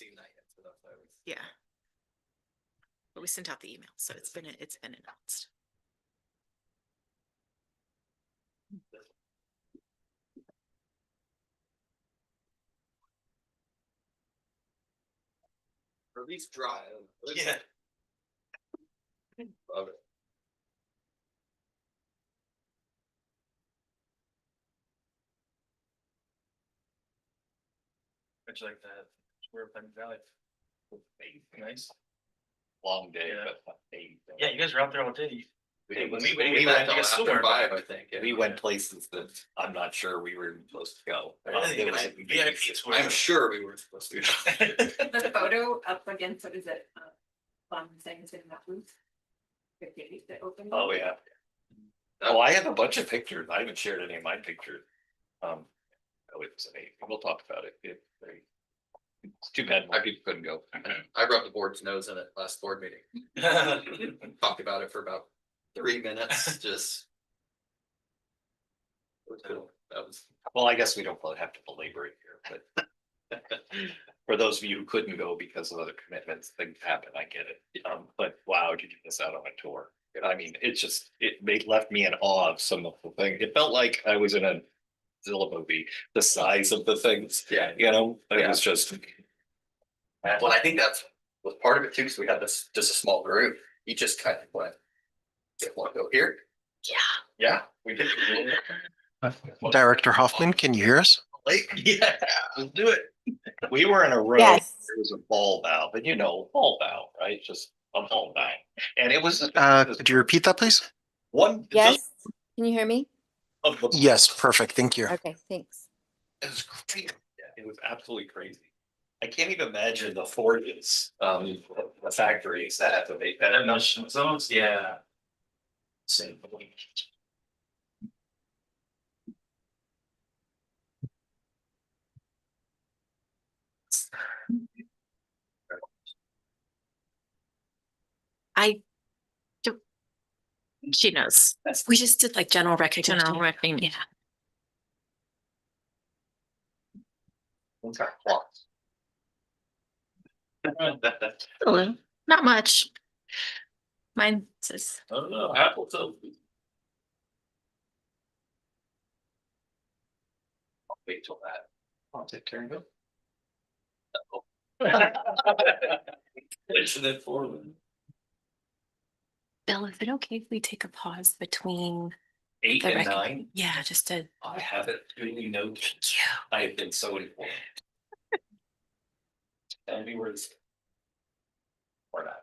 seen that yet, so that's why I was. Yeah. But we sent out the email, so it's been announced. Or at least dry. Yeah. Love it. Much like that. We're up in Valley. Nice. Long day, Yeah. but Yeah, you guys were out there all day. We Hey, went we went till to get after somewhere. 5, I think. we went places that I'm not sure we were supposed to go. It was VIPs. I'm sure we were supposed to. The photo up against, what is it? Fun things in that booth. Oh, yeah. Oh, I have a bunch of pictures. I haven't shared any of my pictures. Oh, it was amazing. We'll talk about it. It's too bad my people couldn't go. I rubbed the board's nose in it last board meeting. Talked about it for about 3 minutes, just. It was cool. That was. Well, I guess we don't have to belabor it here, but for those of you who couldn't go because of other commitments, things happen. I get it. But wow, did you miss out on a tour? I mean, it left me in awe of some of the things. It felt like I was in a Zilla movie, the size of the things. Yeah. You know, it Yeah. was just. Well, I think that's was part of it too, because we had this just a small group. You just kind of went. Want to go here? Yeah. Yeah, we did. Director Hoffman, can you hear us? Yeah, let's do it. We were in a row. Yes. There was a ball valve, and ball valve, right? Just a ball valve. And it was. Could you repeat that, please? One. Yes. Can you hear me? Of the. Yes, perfect. Thank you. Okay, thanks. It was crazy. Yeah, it was absolutely crazy. I can't even imagine the forges, the factories that have to make that. Emission zones, yeah. Same. I do. She knows. We just did like general recognition. General recognition. Yeah. Okay. Well. Hello. Not much. Mine says. I don't know, Apple too. I'll wait till that. I'll take care of it. Pushing it forward. Bill, is it okay if we take a pause between 8 the and rec- 9. Yeah, just to. I haven't really known. I have been so informed. Tell me where it's. Or not.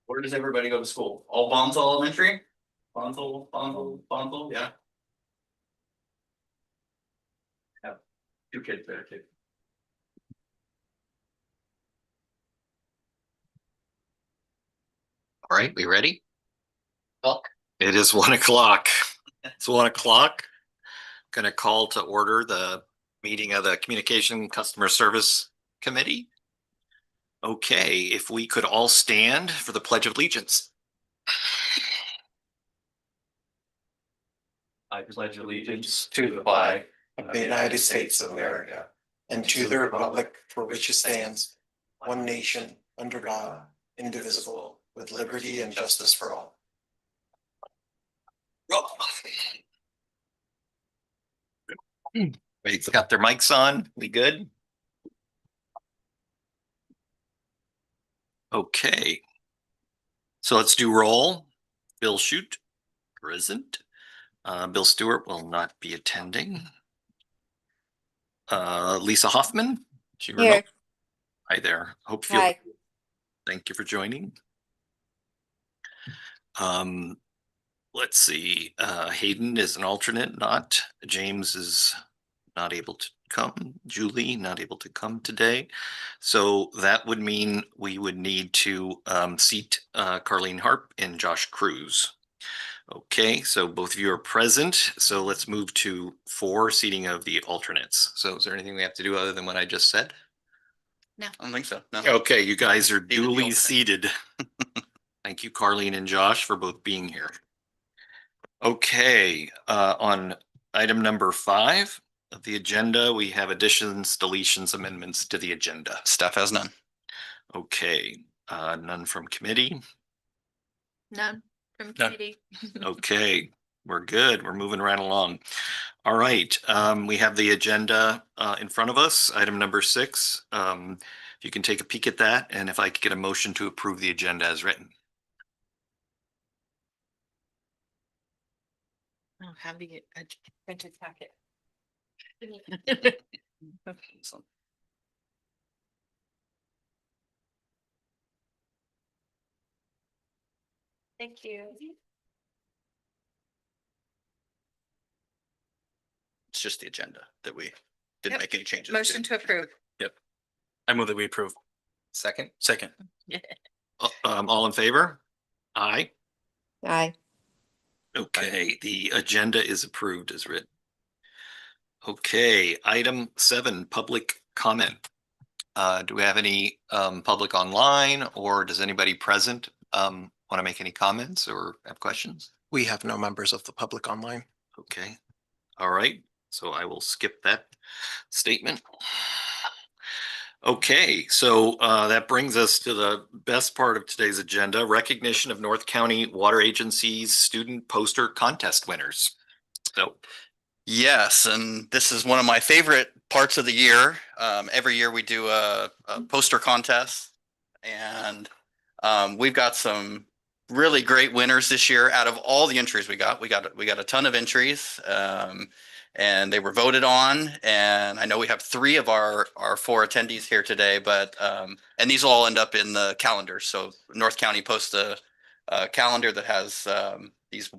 Where does everybody go to school? All Bonsall Elementary? Bonsall, yeah. Have 2 kids there too. All right, we ready? It is 1 o'clock. It's 1 o'clock. Gonna call to order the meeting of the Communication Customer Service Committee. Okay, if we could all stand for the Pledge of Allegiance. I pledge allegiance To the flag of the United States of America and to the republic for which it stands, one nation, under God, indivisible, with liberty and justice for all. Everybody's got their mics on. We good? Okay. So let's do roll. Bill Shute, present. Bill Stewart will not be attending. Lisa Hoffman. She Here. remote. Hi there. Hope you. Hi. Thank you for joining. Let's see. Hayden is an alternate, not. James is not able to come. Julie, not able to come today. So that would mean we would need to seat Carleen Harp and Josh Cruz. Okay, so both of you are present. So let's move to 4 seating of the alternates. So is there anything we have to do other than what I just said? I don't think so, no. Okay, you guys are the duly alternate. seated. Thank you, Carleen and Josh, for both being here. Okay, on item number 5 of the agenda, we have additions, deletions, amendments to the agenda. Staff has none. Okay, none from committee. None from None. committee. Okay, we're good. We're moving right along. All right, we have the agenda in front of us, item number 6. If you can take a peek at that, and if I could get a motion to approve the agenda as written. I'll have the printed packet. Thank you. It's just the agenda that we didn't Yep. make any changes. Motion to approve. I move that we approve. Second? Second. All in favor? Aye. Aye. Okay, the agenda is approved as written. Okay, item 7, public comment. Do we have any public online, or does anybody present want to make any comments or have questions? We have no members of the public online. Okay, all right, so I will skip that statement. Okay, so that brings us to the best part of today's agenda, recognition of North County Water Agency's student poster contest winners. So Yes, and this is one of my favorite parts of the year. Every year we do a poster contest, and we've got some really great winners this year. Out of all the entries we got a ton of entries, and they were voted on. And I know we have 3 of our 4 attendees here today, but and these will all end up in the calendar. So North County posts a calendar that has these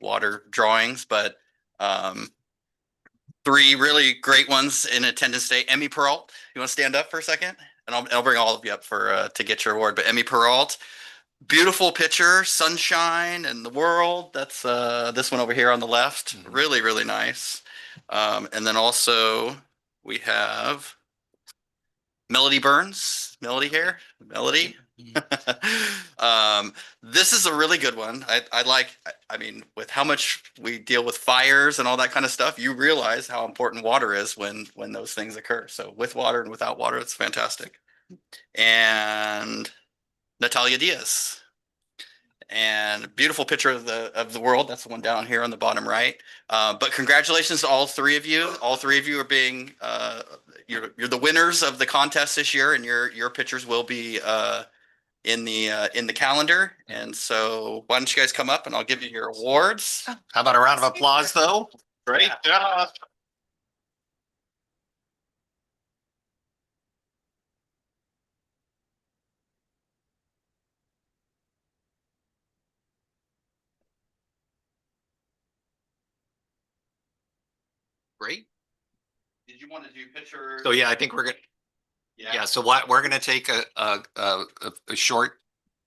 water drawings, but 3 really great ones in attendance today. Emmy Peralt, you want to stand up for a second? And I'll bring all of you up for to get your award. But Emmy Peralt, beautiful picture, sunshine and the world. That's this one over here on the left. Really, really nice. And then also we have Melody Burns. Melody here. Melody. This is a really good one. I mean, with how much we deal with fires and all that kind of stuff, you realize how important water is when those things occur. So with water and without water, it's fantastic. And Natalia Diaz. And beautiful picture of the world. That's the one down here on the bottom right. But congratulations to all 3 of you. All 3 of you are being you're the winners of the contest this year, and your pictures will be in the calendar. And so why don't you guys come up and I'll give you your awards. how about a round of applause though? Great job. Great. Did you want to do pictures? So yeah, I think we're gonna, yeah, so we're gonna take a short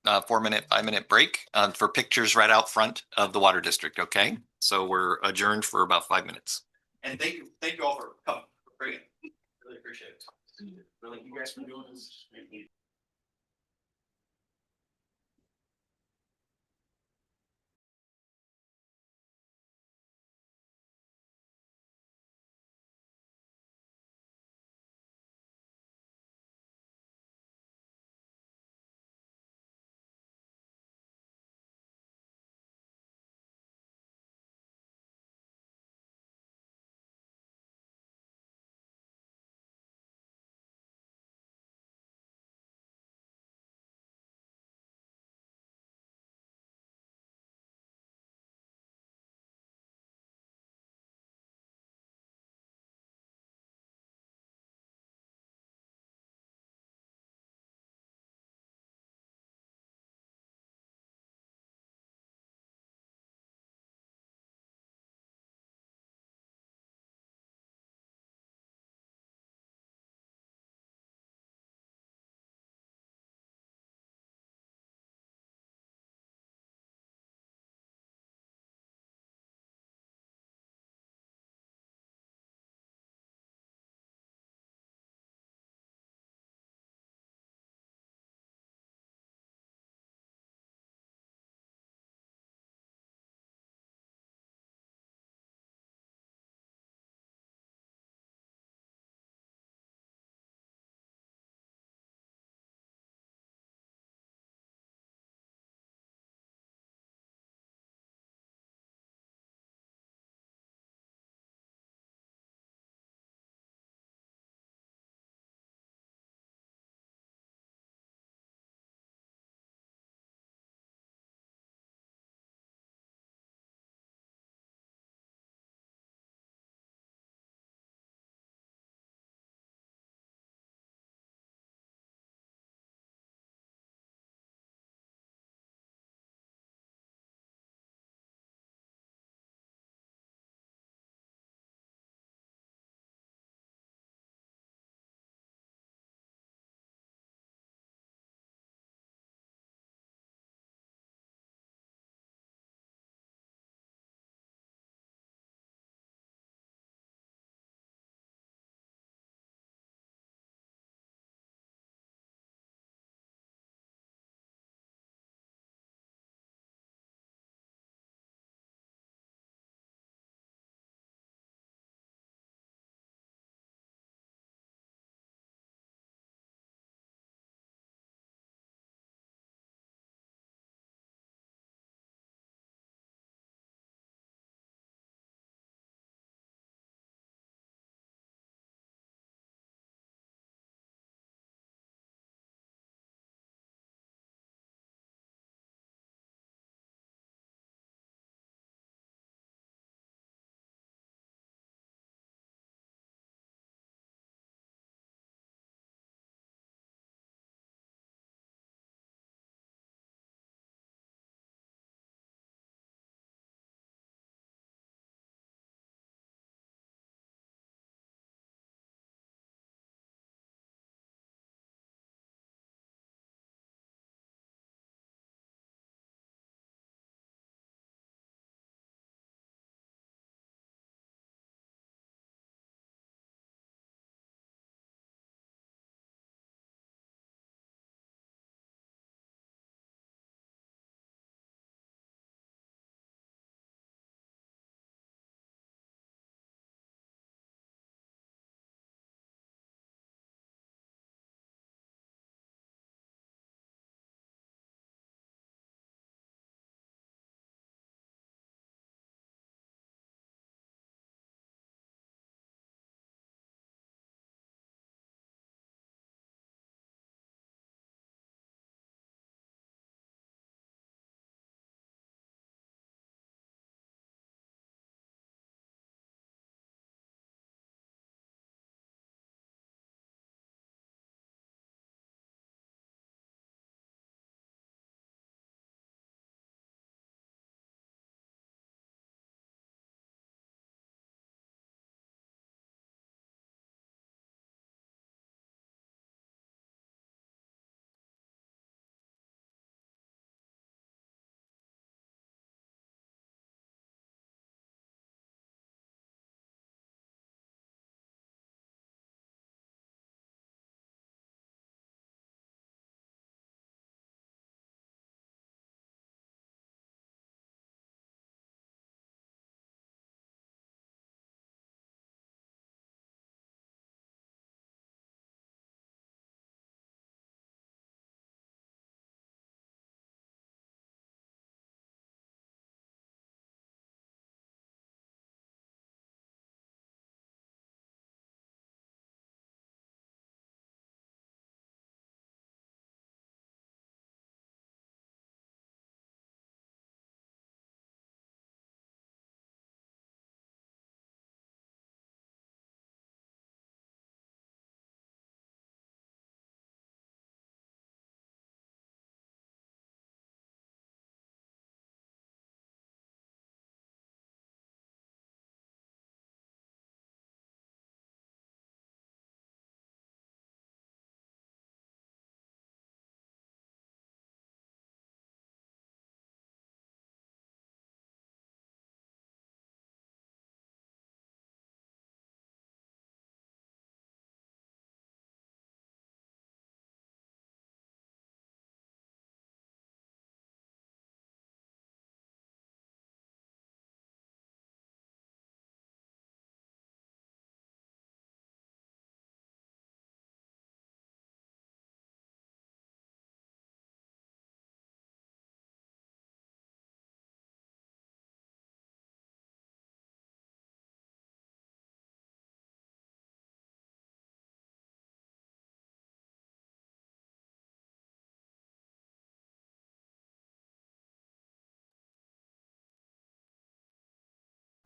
4-minute, 5-minute break for pictures right out front of the water district, okay? So we're adjourned for about 5 minutes. And thank you all for coming. Bring it. Really appreciate it. Really, you guys for doing this.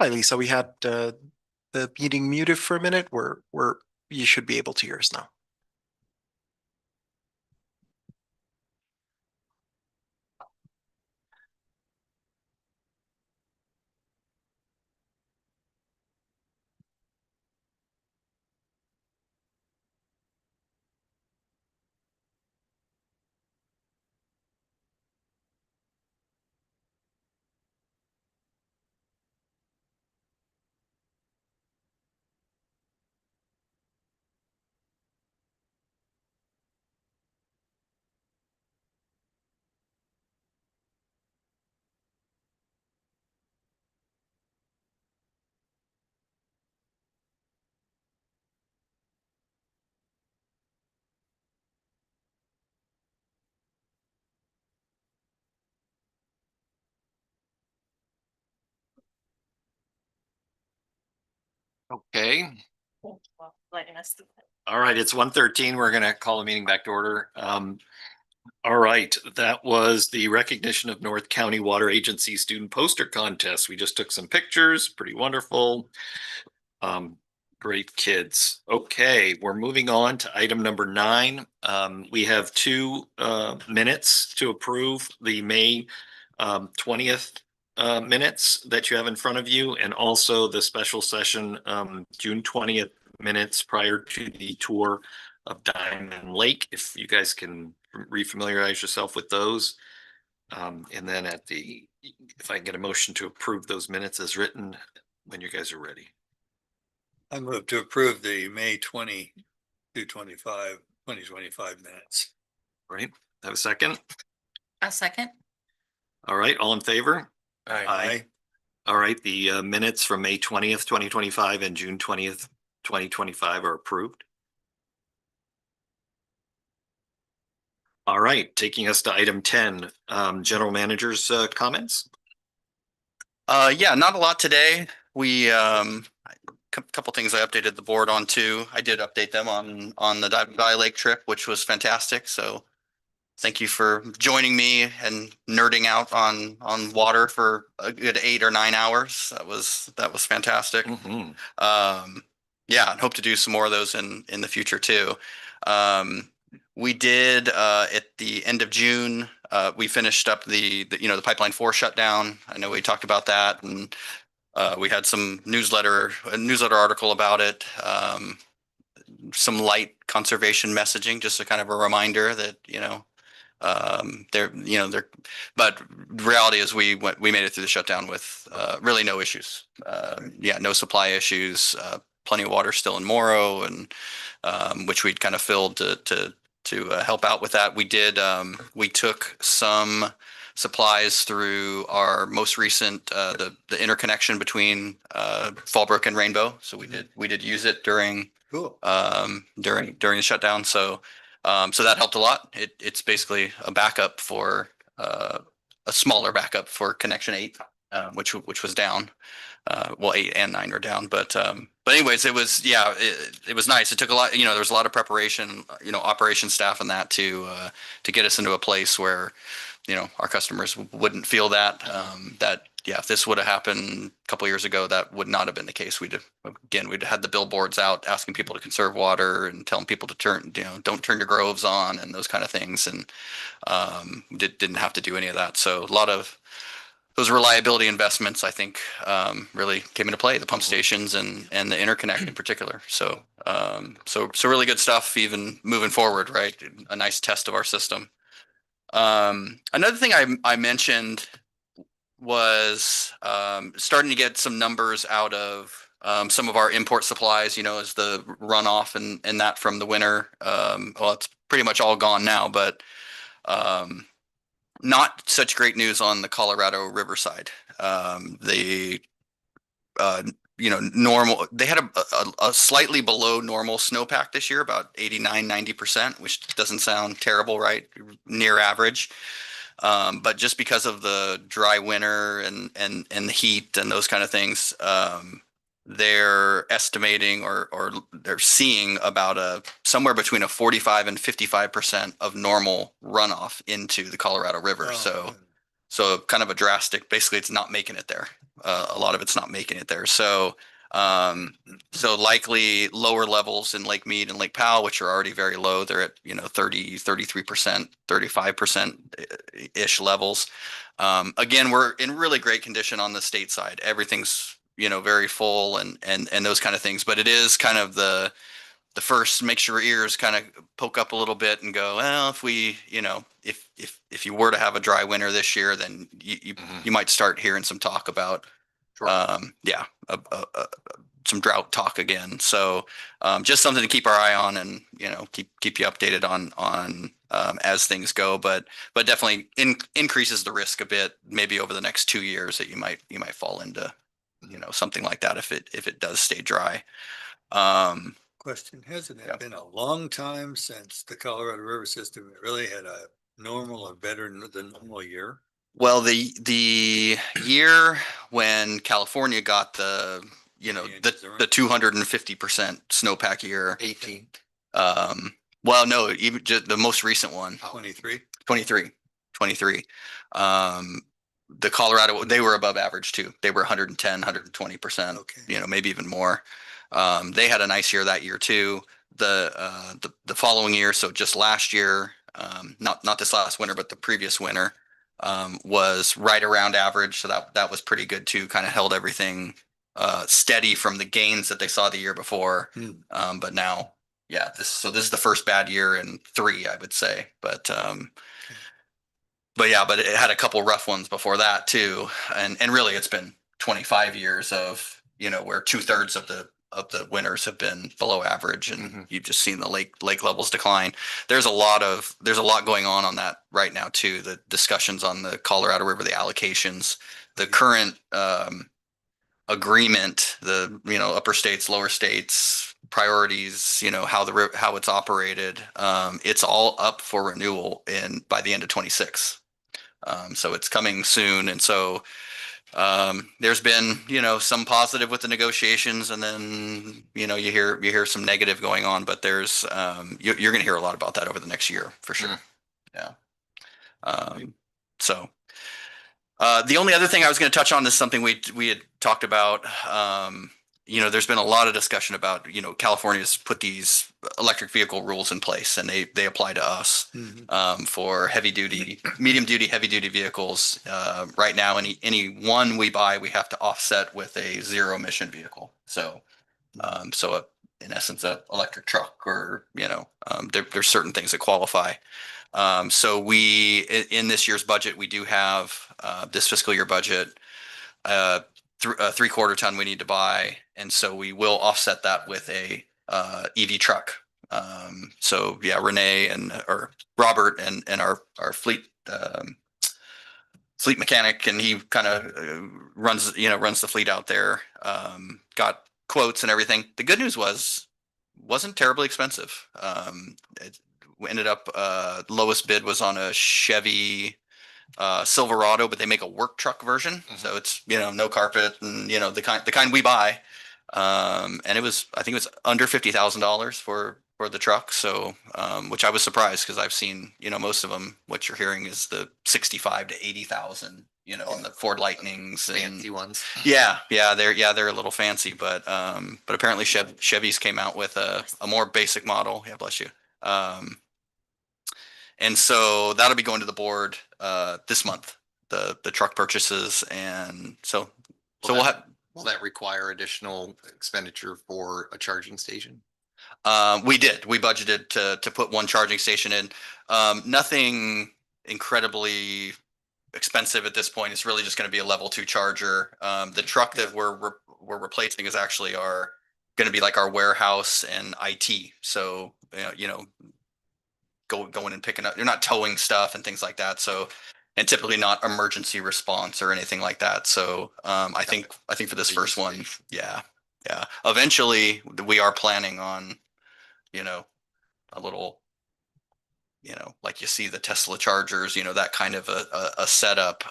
Hi, Lisa. We had the meeting muted for a minute. You should be able to hear us now. Okay, Letting us. all right, it's 1:13. We're gonna call the meeting back to order. All right, that was the recognition of North County Water Agency Student Poster Contest. We just took some pictures, pretty wonderful. Great kids. Okay, we're moving on to item number 9. We have 2 minutes to approve, the May 20th minutes that you have in front of you, and also the special session June 20th minutes prior to the tour of Diamond Lake. If you guys can refamiliarize yourself with those. And then if I can get a motion to approve those minutes as written when you guys are ready. I move to approve the May 2025 minutes. Right? Have a second? A second. All right, all in favor? Aye. All right, the minutes from May 20th, 2025 and June 20th, 2025 are approved. All right, taking us to item 10, general manager's comments. Yeah, not a lot today. We, couple things I updated the board on too. I did update them on the Diamond Valley Lake trip, which was fantastic. So thank you for joining me and nerding out on water for a good 8 or 9 hours. That was fantastic. Mhm. Yeah, and hope to do some more of those in the future too. We did at the end of June, we finished up the Pipeline 4 shutdown. I know we talked about that, and we had a newsletter article about it. Some light conservation messaging, just a kind of a reminder that but reality is we made it through the shutdown with really no issues. No supply issues. Plenty of water still in Morrow, and which we'd kind of filled to help out with that. We took some supplies through our most recent the interconnection between Fallbrook and Rainbow. So we did use it during Cool. during the shutdown. So that helped a lot. It's basically a backup for a smaller backup for connection 8, which was down. 8 and 9 are down, but anyways, it was nice. It took a lot, there was a lot of preparation, operation staff and that to get us into a place where, our customers wouldn't feel that, if this would have happened a couple of years ago, that would not have been the case. We'd had the billboards out asking people to conserve water and telling people to don't turn your groves on and those kind of things. And didn't have to do any of that. So a lot of those reliability investments, I think, really came into play, the pump stations and the interconnect in particular. So really good stuff, even moving forward, right? A nice test of our system. Another thing I mentioned was starting to get some numbers out of some of our import supplies, as the runoff and that from the winter. It's pretty much all gone now, but not such great news on the Colorado River side. They had a slightly below normal snowpack this year, about 89-90%, which doesn't sound terrible, right? Near average. But just because of the dry winter and the heat and those kind of things, they're estimating or they're seeing about somewhere between a 45 and 55% of normal runoff into the Colorado River. Oh, So kind of a drastic, basically it's not making it there. A lot of it's not making it there. So likely lower levels in Lake Mead and Lake Powell, which are already very low. They're at, 30, 33%, 35% ish levels. Again, we're in really great condition on the state side. Everything's, very full and those kind of things, but it is kind of the first, makes your ears kind of poke up a little bit and go, well, if we, if you were to have a dry winter this year, then you might start hearing some talk about, some drought talk again. So, just something to keep our eye on and, keep you updated on, as things go, but definitely increases the risk a bit, maybe over the next 2 years that you might fall into, something like that if it does stay dry. Question, hasn't Yeah. it been a long time since the Colorado River system really had a normal or better than normal year? Well, the year when California got the 250% snowpack year, 18. well, no, even just the most recent one, 23? 23. The Colorado, they were above average too. They were 110, 120%, Okay. maybe even more. They had a nice year that year too. The following year, so just last year, not this last winter, but the previous winter, was right around average. So that was pretty good too. Kind of held everything steady from the gains that they saw the year before. But now, this is the first bad year in 3, I would say. But it had a couple rough ones before that too. And really it's been 25 years of, where 2/3 of the winters have been below average, and you've just seen the lake levels decline. There's a lot going on that right now too. The discussions on the Colorado River, the allocations, the current agreement, the upper states, lower states, priorities, how it's operated. It's all up for renewal by the end of 26. So it's coming soon, and so there's been, some positive with the negotiations, and then, you hear some negative going on, but there's, you're going to hear a lot about that over the next year for sure. Yeah. The only other thing I was going to touch on is something we had talked about. There's been a lot of discussion about, California's put these electric vehicle rules in place, and they apply to us for medium duty, heavy duty vehicles. Right now, any one we buy, we have to offset with a zero emission vehicle. So, in essence, a electric truck, or there's certain things that qualify. So in this year's budget, we do have this fiscal year budget. 3/4 ton we need to buy, and so we will offset that with a EV truck. Renee or Robert and our fleet mechanic, and he kind of runs the fleet out there. Got quotes and everything. The good news wasn't terribly expensive. We ended up lowest bid was on a Chevy Silverado, but they make a work truck version, so it's no carpet and the kind we buy, and I think it was under $50,000 for the truck. So which I was surprised, because I've seen most of them, what you're hearing is the 65 to 80,000 on the Ford Lightnings and Fancy ones. they're a little fancy, but apparently Chevy's came out with a more basic model. Yeah, bless you. And so that'll be going to the board this month, the truck purchases. And so we'll have. Will that require additional expenditure for a charging station? We did. We budgeted to put one charging station in. Nothing incredibly expensive at this point. It's really just going to be a level 2 charger. The truck that we're replacing is actually going to be like our warehouse and IT. So going and picking up. You're not towing stuff and things like that. So, and typically not emergency response or anything like that. So I think for this first one, yeah. Eventually, we are planning on, a little, like you see the Tesla chargers, that kind of a setup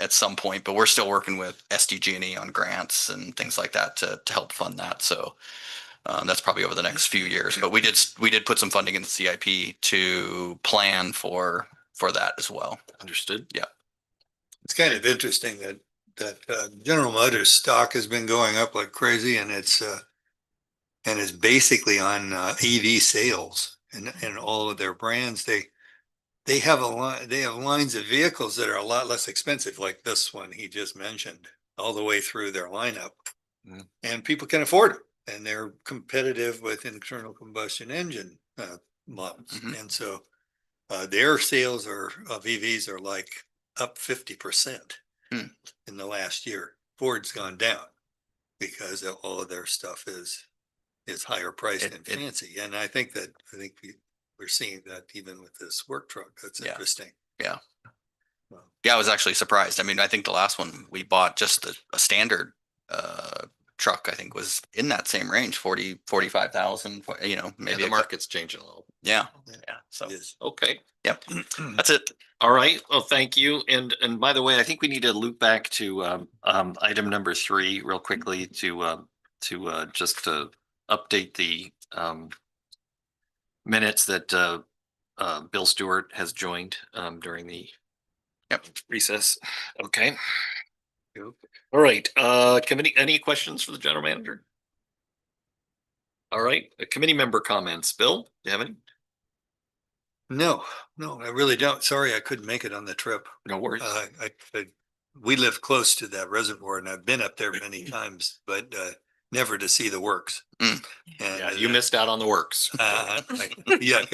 at some point. But we're still working with SDG&E on grants and things like that to help fund that. So that's probably over the next few years. But we did put some funding in the CIP to plan for that as well. Understood. Yeah. It's kind of interesting that General Motors stock has been going up like crazy and it's basically on EV sales and all of their brands. They have they have lines of vehicles that are a lot less expensive, like this one he just mentioned, all the way through their lineup. Mm. And people can afford it and they're competitive with internal combustion engine models. Mhm. And so their sales of EVs are like up 50% Hmm. in the last year. Ford's gone down because all of their stuff is higher priced and It- fancy. And I think we're seeing that even with this work truck. That's Yeah. interesting. Yeah. Well, Yeah, I was actually surprised. I mean, I think the last one we bought just a standard truck, I think was in that same range, 45,000, you know, Yeah, maybe the market's changing a little. Yeah. Yeah. Yeah. So, it is. Okay. yep, that's it. All right, well, thank you. And by the way, I think we need to loop back to item number 3 real quickly to just to update the minutes that Bill Stewart has joined during the recess. Okay. All right, committee, any questions for the general manager? All right, committee member comments. Bill, do you have any? No, I really don't. Sorry, I couldn't make it on the trip. No worries. We live close to that reservoir and I've been up there many times, but never to see the works. Mm. And Yeah, you missed out on the works. yeah,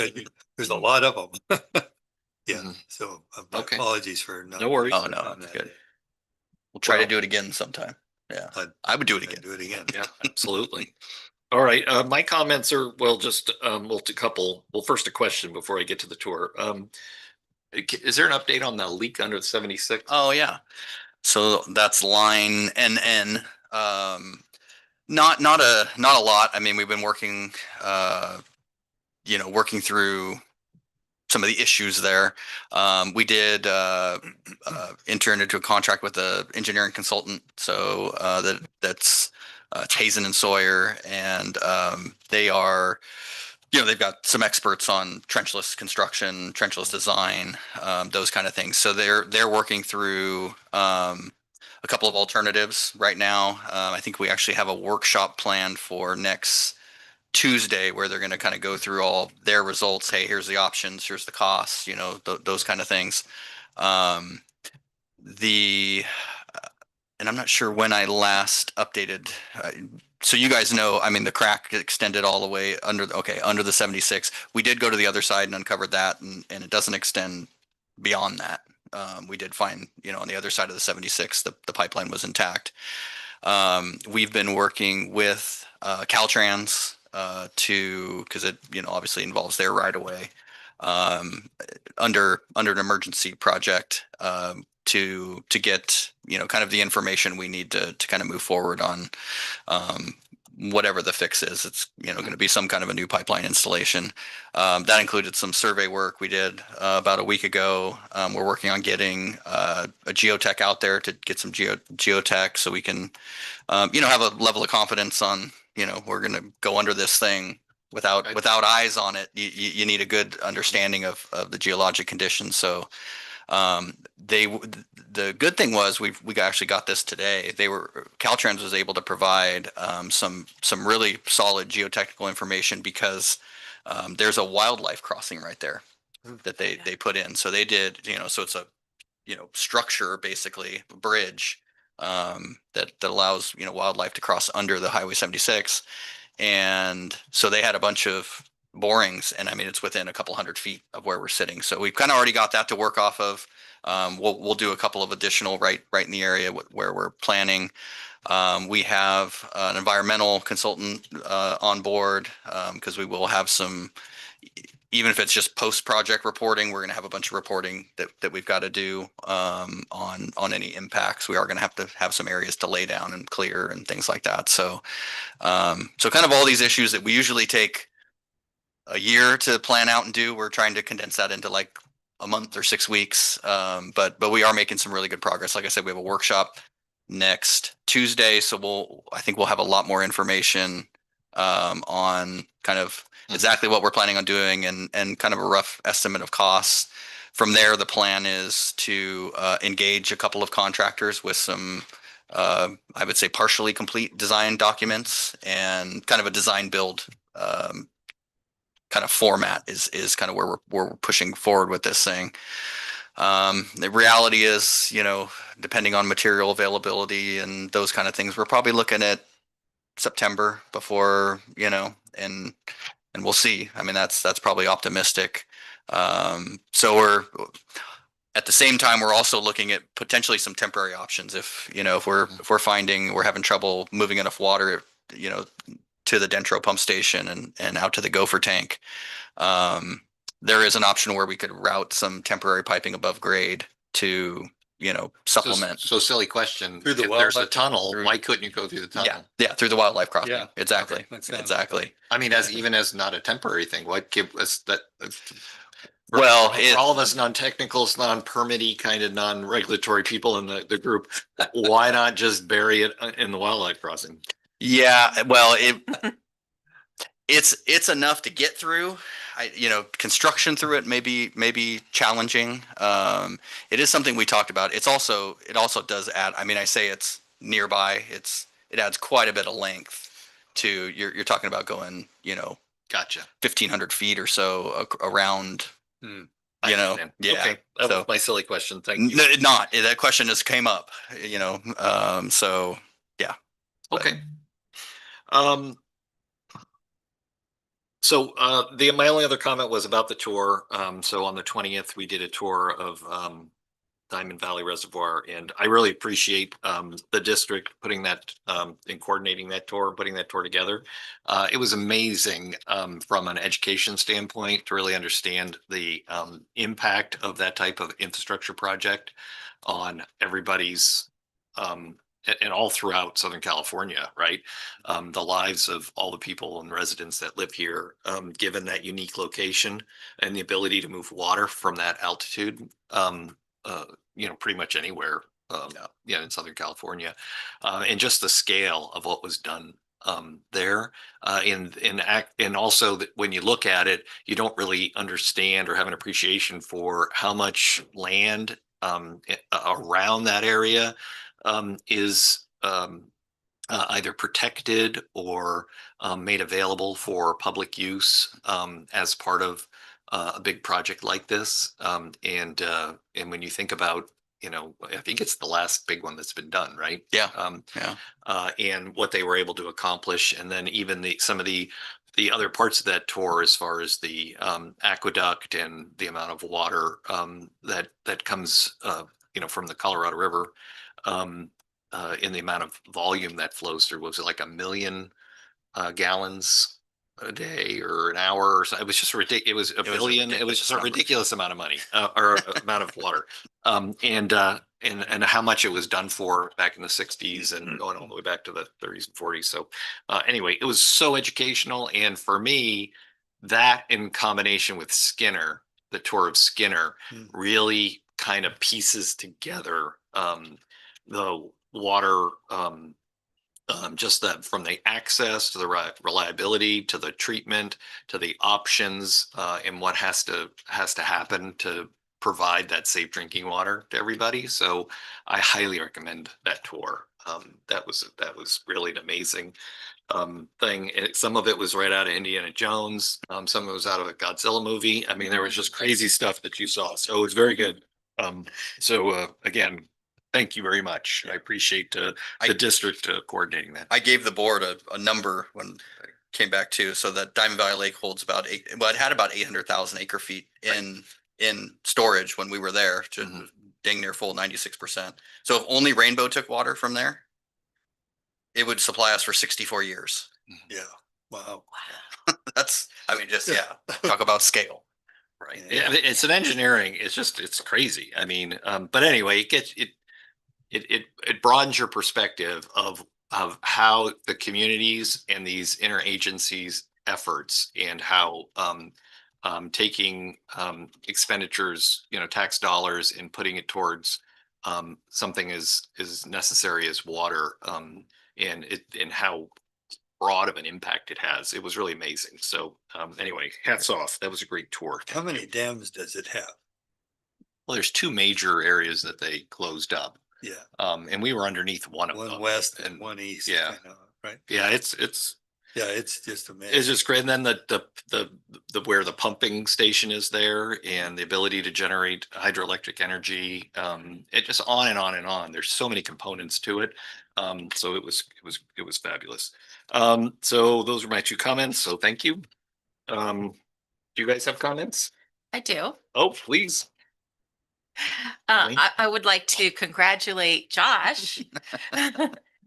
there's a lot of them. Yeah, Mhm. so my Okay. apologies for not. No worries. Oh, no, on that's that good. day. We'll try to Well- do it again sometime. Yeah. I would do it I'd again. do it again. Yeah, absolutely. All right, my comments are, well, just, first a question before I get to the tour. Is there an update on the leak under the 76? Oh, yeah. So that's line NN. Not a lot. I mean, we've been working, working through some of the issues there. We did enter into a contract with the engineering consultant. So that's Hazen and Sawyer, and they are, they've got some experts on trenchless construction, trenchless design, those kind of things. So they're working through a couple of alternatives right now. I think we actually have a workshop planned for next Tuesday where they're going to kind of go through all their results. Hey, here's the options, here's the costs, those kind of things. And I'm not sure when I last updated. So you guys know, I mean, the crack extended all the way under the 76. We did go to the other side and uncovered that, and it doesn't extend beyond that. We did find, on the other side of the 76, the pipeline was intact. We've been working with Caltrans because it obviously involves their right of way under an emergency project to get kind of the information we need to kind of move forward on whatever the fix is. It's going to be some kind of a new pipeline installation. That included some survey work we did about a week ago. We're working on getting a geotech out there to get some geotech so we can have a level of confidence on we're going to go under this thing without eyes on it. You need a good understanding of the geologic conditions. So the good thing was we actually got this today. Caltrans was able to provide some really solid geotechnical information because there's a wildlife crossing right there that they put in. So they did, so it's a structure, basically a bridge that allows wildlife to cross under the Highway 76. And so they had a bunch of borings, and I mean it's within a couple 100 feet of where we're sitting. So we've kind of already got that to work off of. We'll do a couple of additional right in the area where we're planning. We have an environmental consultant on board because we will have some, even if it's just post-project reporting, we're going to have a bunch of reporting that we've got to do on any impacts. We are going to have some areas to lay down and clear and things like that. So kind of all these issues that we usually take a year to plan out and do, we're trying to condense that into like a month or 6 weeks. But we are making some really good progress. Like I said, we have a workshop next Tuesday, so I think we'll have a lot more information on kind of exactly what we're planning on doing and kind of a rough estimate of costs. From there, the plan is to engage a couple of contractors with some, I would say partially complete design documents and kind of a design build kind of format is kind of where we're pushing forward with this thing. The reality is, you know, depending on material availability and those kind of things, we're probably looking at September before, you know, and we'll see. I mean, that's probably optimistic. So we're at the same time, we're also looking at potentially some temporary options. If, you know, if we're finding we're having trouble moving enough water, you know, to the Dentro pump station and out to the Gopher tank. There is an option where we could route some temporary piping above grade to, you know, supplement. So silly question. Through the If there's a wildlife- tunnel, why couldn't you go through the Yeah, tunnel? yeah, through the wildlife crossing. Yeah. Exactly. Okay, that sounds- Exactly. I mean, as even as not a temporary thing, what give us that? Well, For all of us non-technicals, non-permitty, kind of non-regulatory people in the group, why not just bury it in the wildlife crossing? Yeah, well, it's enough to get through. You know, construction through it may be challenging. It is something we talked about. It also does add, I mean, I say it's nearby. It adds quite a bit of length to you're talking about going, you know, Gotcha. 1,500 feet or so around, I you know, understand. yeah. Okay, that So- was my silly question. Thank you. No, that question just came up, you know, so yeah. Okay. So my only other comment was about the tour. So on the 20th, we did a tour of Diamond Valley Reservoir, and I really appreciate the district putting that and coordinating that tour, putting that tour together. It was amazing from an education standpoint to really understand the impact of that type of infrastructure project on everybody's and all throughout Southern California, right? The lives of all the people and residents that live here, given that unique location and the ability to move water from that altitude, you know, pretty much anywhere, in Southern California, and just the scale of what was done there, and also that when you look at it, you don't really understand or have an appreciation for how much land around that area is either protected or made available for public use as part of a big project like this. And when you think about, you know, I think it's the last big one that's been done, right? Yeah. Yeah. And what they were able to accomplish, and then even some of the other parts of that tour, as far as the aqueduct and the amount of water that comes, you know, from the Colorado River. In the amount of volume that flows through, was it like 1 million gallons a day or an hour or so? It was just ridiculous. It was a billion. It was just a ridiculous amount of money or amount of water. And how much it was done for back in the 60s and going all the way back to the 30s and 40s. So anyway, it was so educational. And for me, that in combination with Skinner, the tour of Skinner, really kind of pieces together the water, just that from the access to the reliability to the treatment to the options, and what has to happen to provide that safe drinking water to everybody. So I highly recommend that tour. That was really an amazing thing. Some of it was right out of Indiana Jones. Some of it was out of a Godzilla movie. I mean, there was just crazy stuff that you saw. So it was very good. Again, thank you very much. I appreciate the district coordinating that. I gave the board a number when I came back to, so that Diamond Valley Lake holds about it had about 800,000 acre feet in storage when we were there, to dang near full 96%. So if only Rainbow took water from there, it would supply us for 64 years. Yeah, wow. That's, I mean, just, talk about scale. Right. Yeah, it's an engineering. It's crazy. I mean, but anyway, it broadens your perspective of how the communities and these interagencies efforts, and how taking expenditures, you know, tax dollars, and putting it towards something as necessary as water, and how broad of an impact it has. It was really amazing. So anyway, hats off. That was a great tour. How many dams does it have? well, there's two major areas that they closed up. Yeah, And we were underneath one of one them. west and one east. Yeah. kinda, Right? Yeah, Yeah, it's just amazing. it's just great. And then the where the pumping station is there and the ability to generate hydroelectric energy, it just on and on and on. There's so many components to it. So it was fabulous. So those were my two comments. So thank you. Do you guys have comments? I do. Oh, please. Link. I would like to congratulate Josh,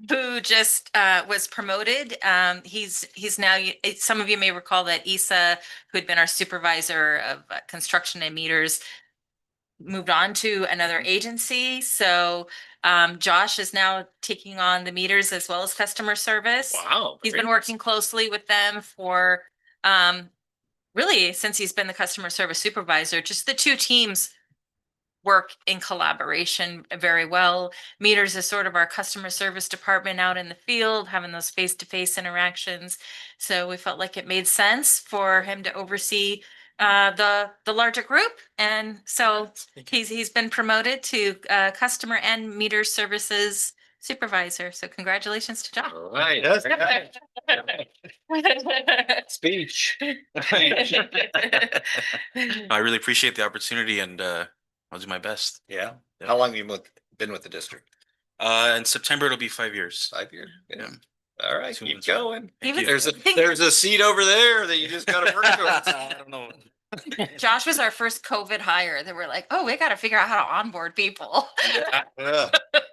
who just was promoted. He's now, some of you may recall that Isa, who had been our supervisor of construction and meters, moved on to another agency. So Josh is now taking on the meters as well as customer service. Wow. He's been great. working closely with them for really since he's been the customer service supervisor. Just the two teams work in collaboration very well. Meters is sort of our customer service department out in the field, having those face-to-face interactions. So we felt like it made sense for him to oversee the larger group. And so he's been promoted to customer and meter services supervisor. So congratulations to John. All right. Speech. I really appreciate the opportunity and I'll do my best. Yeah. How long have you been with the district? In September, it'll be 5 years. 5 years. Yeah. All right, Soon keep as- going. Thank Even- you. There's a seat over there that you just gotta work towards. I don't know. Josh was our first COVID hire that we're like, oh, we got to figure out how to onboard people. Yeah,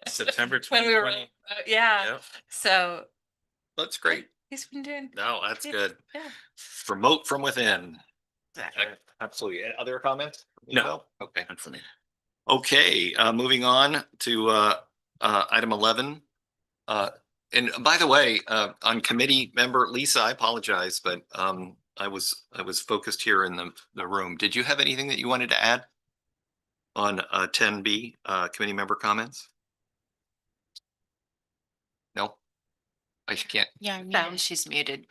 September When we were, 2020. yeah. Yep. So that's great. he's been doing. No, that's Yeah, good. yeah. Promote from within. Exactly. Absolutely. Other comments? No. Okay. None for me. Okay, moving on to item 11. And by the way, on committee member Lisa, I apologize, but I was focused here in the room. Did you have anything that you wanted to add on 10B committee member comments? No? I can't. Yeah, Found she's muted.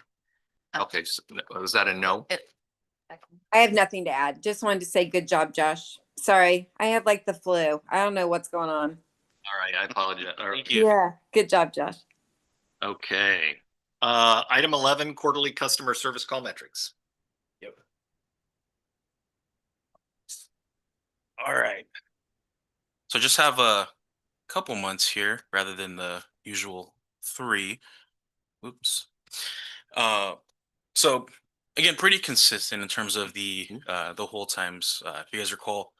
Okay, so was that a no? I have nothing to add. Just wanted to say good job, Josh. Sorry, I have like the flu. I don't know what's going on. All right, I apologize. All right. Thank you. Yeah, good job, Josh. Okay. Item 11, quarterly customer service call metrics. Yep. All right. So just have a couple months here rather than the usual 3. Oops. So again, pretty consistent in terms of the whole times. If you guys recall,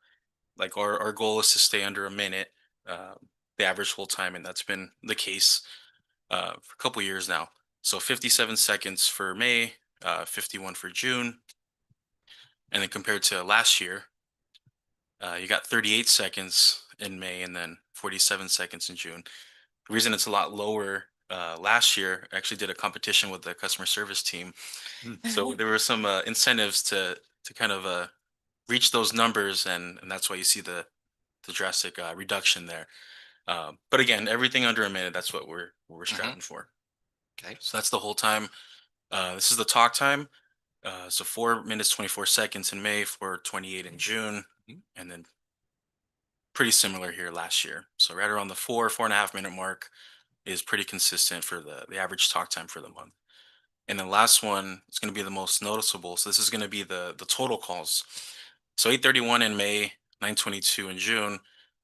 like our goal is to stay under a minute, the average hold time, and that's been the case for a couple years now. So 57 seconds for May, 51 for June, and then compared to last year, you got 38 seconds in May and then 47 seconds in June. The reason it's a lot lower last year, I actually did a competition with the customer service team. So there were some incentives to kind of reach those numbers, and that's why you see the drastic reduction there. But again, everything under a minute, that's what we're striving for. Okay. So that's the whole time. This is the talk time. So 4 minutes, 24 seconds in May, 4:28 in June, and then pretty similar here last year. So right around the 4.5 minute mark is pretty consistent for the average talk time for the month. And the last one is going to be the most noticeable. So this is going to be the total calls. So 8:31 in May, 9:22 in June.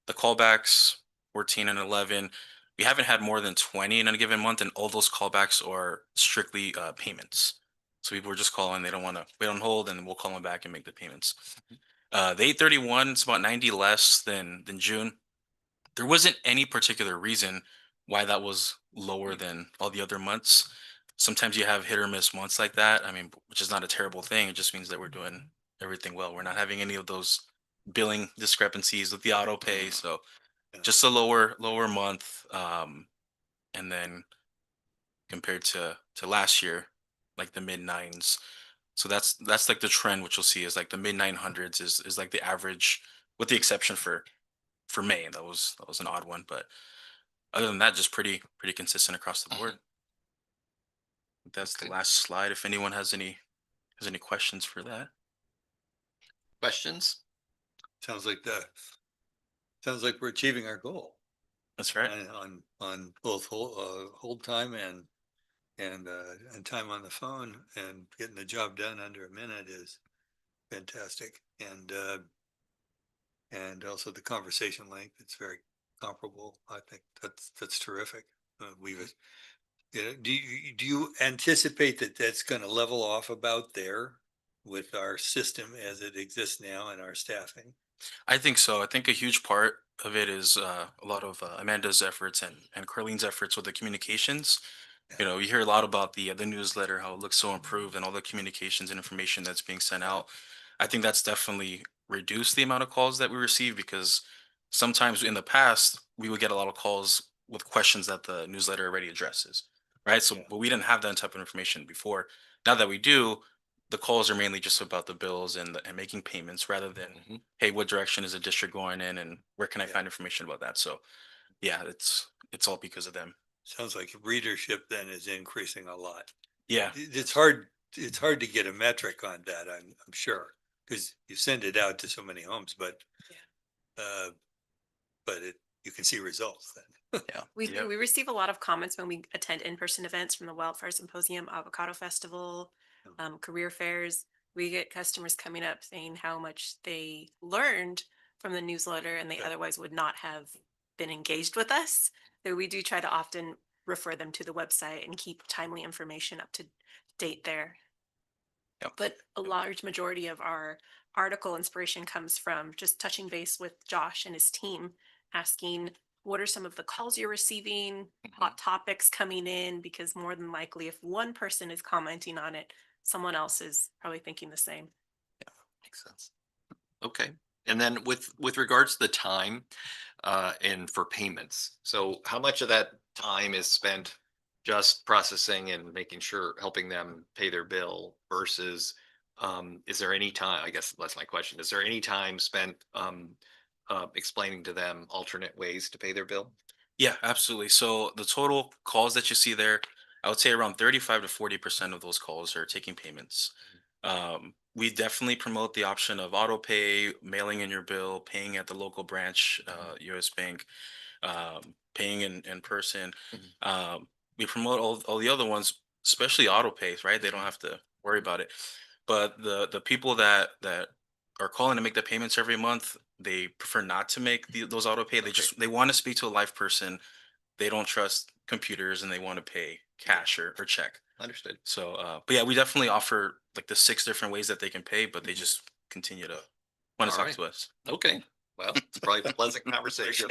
The callbacks 14 and 11. We haven't had more than 20 in a given month, and all those callbacks are strictly payments. So people are just calling; they don't want to wait on hold, and we'll call them back and make the payments. The 8:31, it's about 90 less than June. There wasn't any particular reason why that was lower than all the other months. Sometimes you have hit or miss months like that. I mean, which is not a terrible thing. It just means that we're doing everything well. We're not having any of those billing discrepancies with the auto pay. So just a lower month. And then compared to last year, like the mid 9s. So that's like the trend, which you'll see is like the mid 900s is like the average, with the exception for May. That was an odd one, but other than that, just pretty consistent across the board. That's the last slide. If anyone has any questions for that. Questions? Sounds like sounds like we're achieving our goal. That's right. On both hold time and time on the phone, and getting the job done under a minute is fantastic. And also the conversation length, it's very comparable. I think that's terrific. Do you anticipate that that's going to level off about there with our system as it exists now and our staffing? I think so. I think a huge part of it is a lot of Amanda's efforts and Carlene's efforts with the communications. You know, you hear a lot about the newsletter, how it looks so improved, and all the communications and information that's being sent out. I think that's definitely reduced the amount of calls that we receive, because sometimes in the past we would get a lot of calls with questions that the newsletter already addresses, right? So, but we didn't have that type of information before. Now that we do, the calls are mainly just about the bills and making payments, rather than, hey, what direction is the district going in, and where can I find information about that? So, yeah, it's all because of them. Sounds like readership then is increasing a lot. Yeah. It's hard to get a metric on that, I'm sure, because you send it out to so many homes, but you can see results then. We Yep. we receive a lot of comments when we attend in-person events, from the Wildfire Symposium, Avocado Festival, career fairs. We get customers coming up saying how much they learned from the newsletter, and they otherwise would not have been engaged with us. So we do try to often refer them to the website and keep timely information up to date there. Yep. But a large majority of our article inspiration comes from just touching base with Josh and his team, asking what are some of the calls you're receiving, hot topics coming in, because more than likely, if one person is commenting on it, someone else is probably thinking the same. Makes sense. Okay. And then with regards to the time and for payments, so how much of that time is spent just processing and making sure, helping them pay their bill versus is there any time, I guess that's my question, is there any time spent explaining to them alternate ways to pay their bill? Yeah, absolutely. So the total calls that you see there, I would say around 35 to 40% of those calls are taking payments. We definitely promote the option of auto pay, mailing in your bill, paying at the local branch, US Bank, paying in person. We promote all the other ones, especially auto pays, right? They don't have to worry about it. But the people that are calling to make the payments every month, they prefer not to make those auto pay. They want to speak to a live person. They don't trust computers, and they want to pay cash or check. Understood. So, but yeah, we definitely offer like the 6 different ways that they can pay, but they just continue to want to talk Alright. to us. Okay. Well, it's probably a pleasant conversation.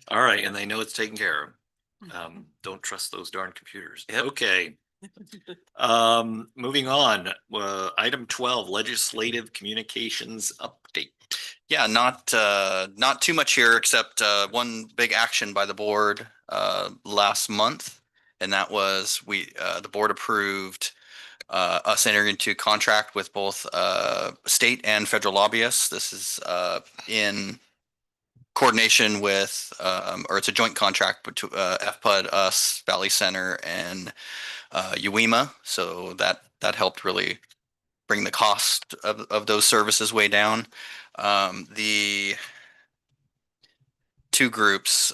All right. And they know it's taken care of. Don't trust those darn computers. Yep. Okay. Moving on, item 12, legislative communications update. Yeah, not too much here, except one big action by the board last month, and that was the board approved us entering into contract with both state and federal lobbyists. This is in coordination with, or it's a joint contract between FPUD, us, Valley Center, and UEMA. So that helped really bring the cost of those services way down. The two groups,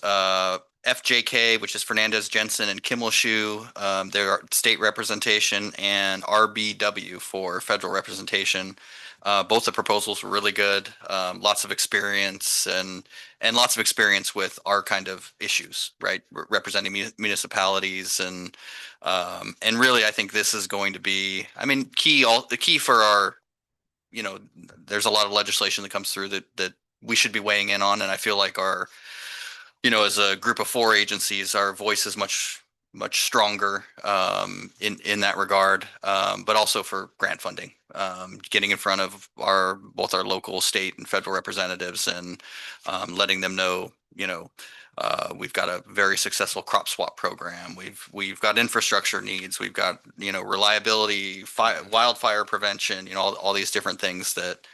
FJK, which is Fernandez, Jensen, and Kimmelshoe, their state representation, and RBW for federal representation. Both the proposals were really good. Lots of experience and lots of experience with our kind of issues, right? Representing municipalities and really, I think this is going to be, I mean, the key for our, there's a lot of legislation that comes through that we should be weighing in on, and I feel like our, as a group of 4 agencies, our voice is much stronger in that regard, but also for grant funding, getting in front of both our local, state, and federal representatives, and letting them know, we've got a very successful crop swap program. We've got infrastructure needs. We've got reliability, wildfire prevention. All these different things that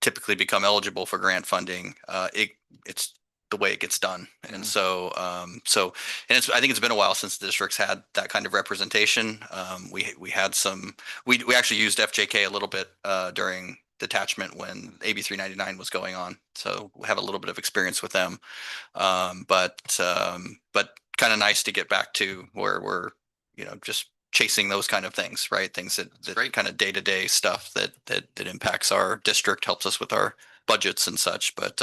typically become eligible for grant funding. It's the way it gets done. And so, I think it's been a while since the districts had that kind of representation. We had we actually used FJK a little bit during detachment when AB 399 was going on. So we have a little bit of experience with them. But kind of nice to get back to where we're, just chasing those kind of things, right? Things that kind of day-to-day stuff that impacts our district, helps us with our budgets and such. But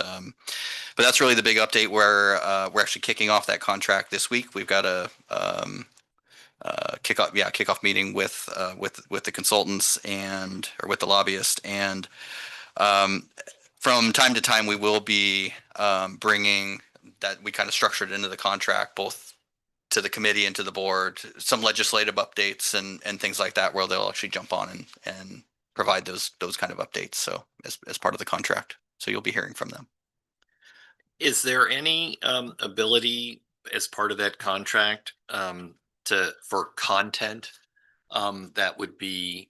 that's really the big update where we're actually kicking off that contract this week. We've got a kickoff meeting with the consultants or with the lobbyist. And from time to time, we will be bringing that, we kind of structured into the contract, both to the committee and to the board, some legislative updates and things like that, where they'll actually jump on and provide those kind of updates. So as part of the contract, so you'll be hearing from them. Is there any ability as part of that contract for content that would be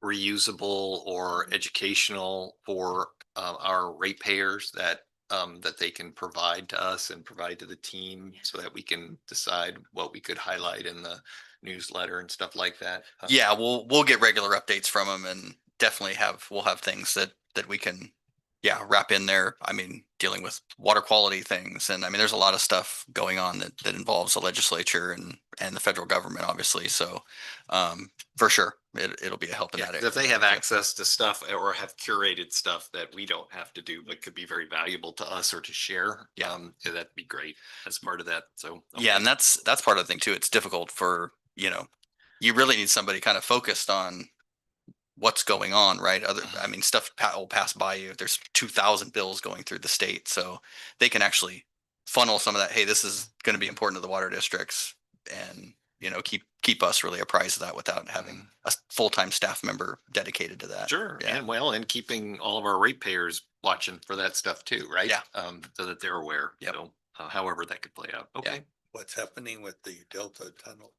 reusable or educational for our ratepayers that they can provide to us and provide to the team so that we can decide what we could highlight in the newsletter and stuff like that? Yeah, we'll get regular updates from them, and definitely we'll have things that we can wrap in there. I mean, dealing with water quality things, and I mean, there's a lot of stuff going on that involves the legislature and the federal government, obviously. So for sure, it'll be a help in that area. If they have access to stuff or have curated stuff that we don't have to do, but could be very valuable to us or to share, that'd be great as part of that. So yeah, and that's part of the thing too. It's difficult for, you really need somebody kind of focused on what's going on, right? I mean, stuff will pass by you. There's 2,000 bills going through the state, so they can actually funnel some of that. Hey, this is going to be important to the water districts, and keep us really apprised of that without having a full-time staff member dedicated to that. Sure, and keeping all of our ratepayers watching for that stuff too, right? Yeah. So that they're aware. Yep. So however that could play out. Okay. What's happening with the Delta Tunnel?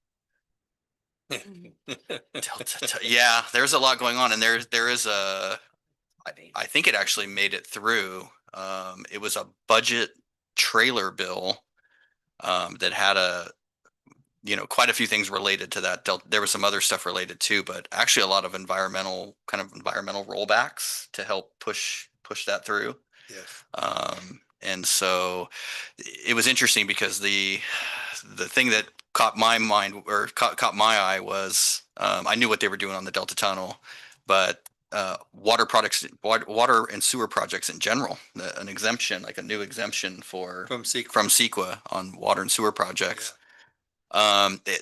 Yeah, there's a lot going on, and there is I think it actually made it through. It was a budget trailer bill that had quite a few things related to that. There was some other stuff related too, but actually a lot of environmental rollbacks to help push that through. Yes. And so it was interesting because the thing that caught my mind or caught my eye was I knew what they were doing on the Delta Tunnel, but water and sewer projects in general, an exemption, like a new exemption from CEQA on water and sewer projects.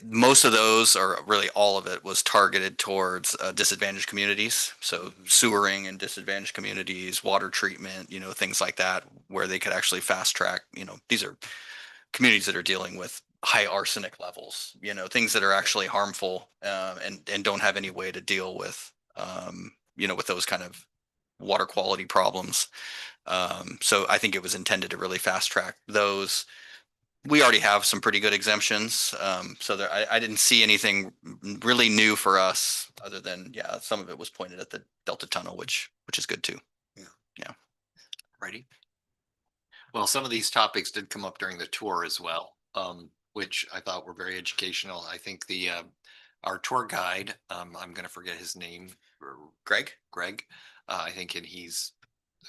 Most of those, or really all of it, was targeted towards disadvantaged communities. So sewering and disadvantaged communities, water treatment, things like that, where they could actually fast track. These are communities that are dealing with high arsenic levels, things that are actually harmful and don't have any way to deal with, with those kind of water quality problems. So I think it was intended to really fast track those. We already have some pretty good exemptions. So I didn't see anything really new for us other than, some of it was pointed at the Delta Tunnel, which is good too. Yeah. Righty. Well, some of these topics did come up during the tour as well, which I thought were very educational. I think our tour guide, I'm going to forget his name, Greg. I think he's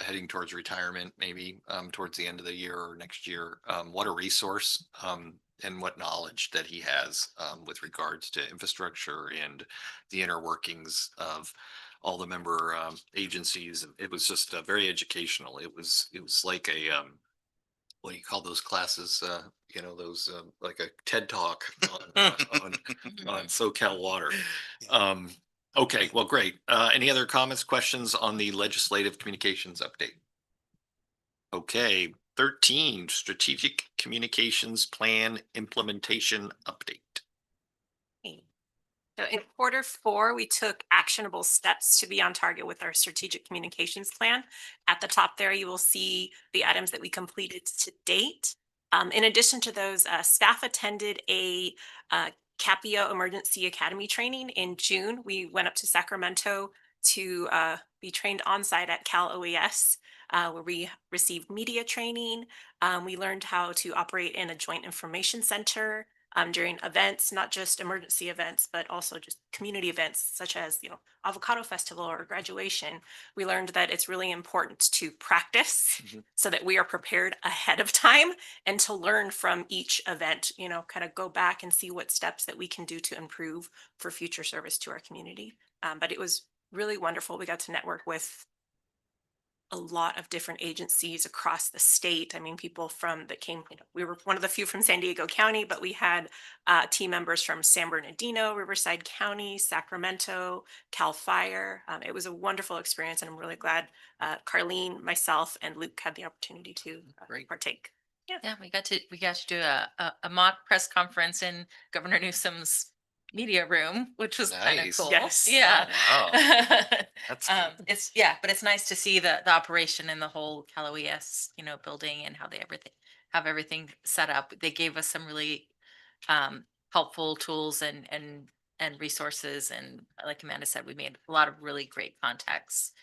heading towards retirement, maybe towards the end of the year or next year. What a resource and what knowledge that he has with regards to infrastructure and the inner workings of all the member agencies. It was just very educational. It was like a what do you call those classes? Those like a TED Talk on SoCal Water. Okay, well, great. Any other comments, questions on the legislative communications update? Okay, 13, strategic communications plan implementation update. So in Q4, we took actionable steps to be on target with our strategic communications plan. At the top there, you will see the items that we completed to date. In addition to those, staff attended a Capio Emergency Academy training in June. We went up to Sacramento to be trained on site at Cal OES, where we received media training. We learned how to operate in a joint information center, during events, not just emergency events, but also just community events such as, Avocado Festival or graduation. We learned that it's really important to practice so that we are prepared ahead of time and to learn from each event, kind of go back and see what steps that we can do to improve for future service to our community. But it was really wonderful. We got to network with a lot of different agencies across the state. I mean, people that came, we were one of the few from San Diego County, but we had team members from San Bernardino, Riverside County, Sacramento, Cal Fire. It was a wonderful experience, and I'm really glad Carlene, myself, and Luke had the opportunity to partake. Yeah, we got to do a mock press conference in Governor Newsom's media room, which was kind of Nice. cool. Yes. Yeah. Oh, That's good. But it's nice to see the operation in the whole Cal OES, building, and how they have everything set up. They gave us some really helpful tools and resources, and like Amanda said, we made a lot of really great contacts.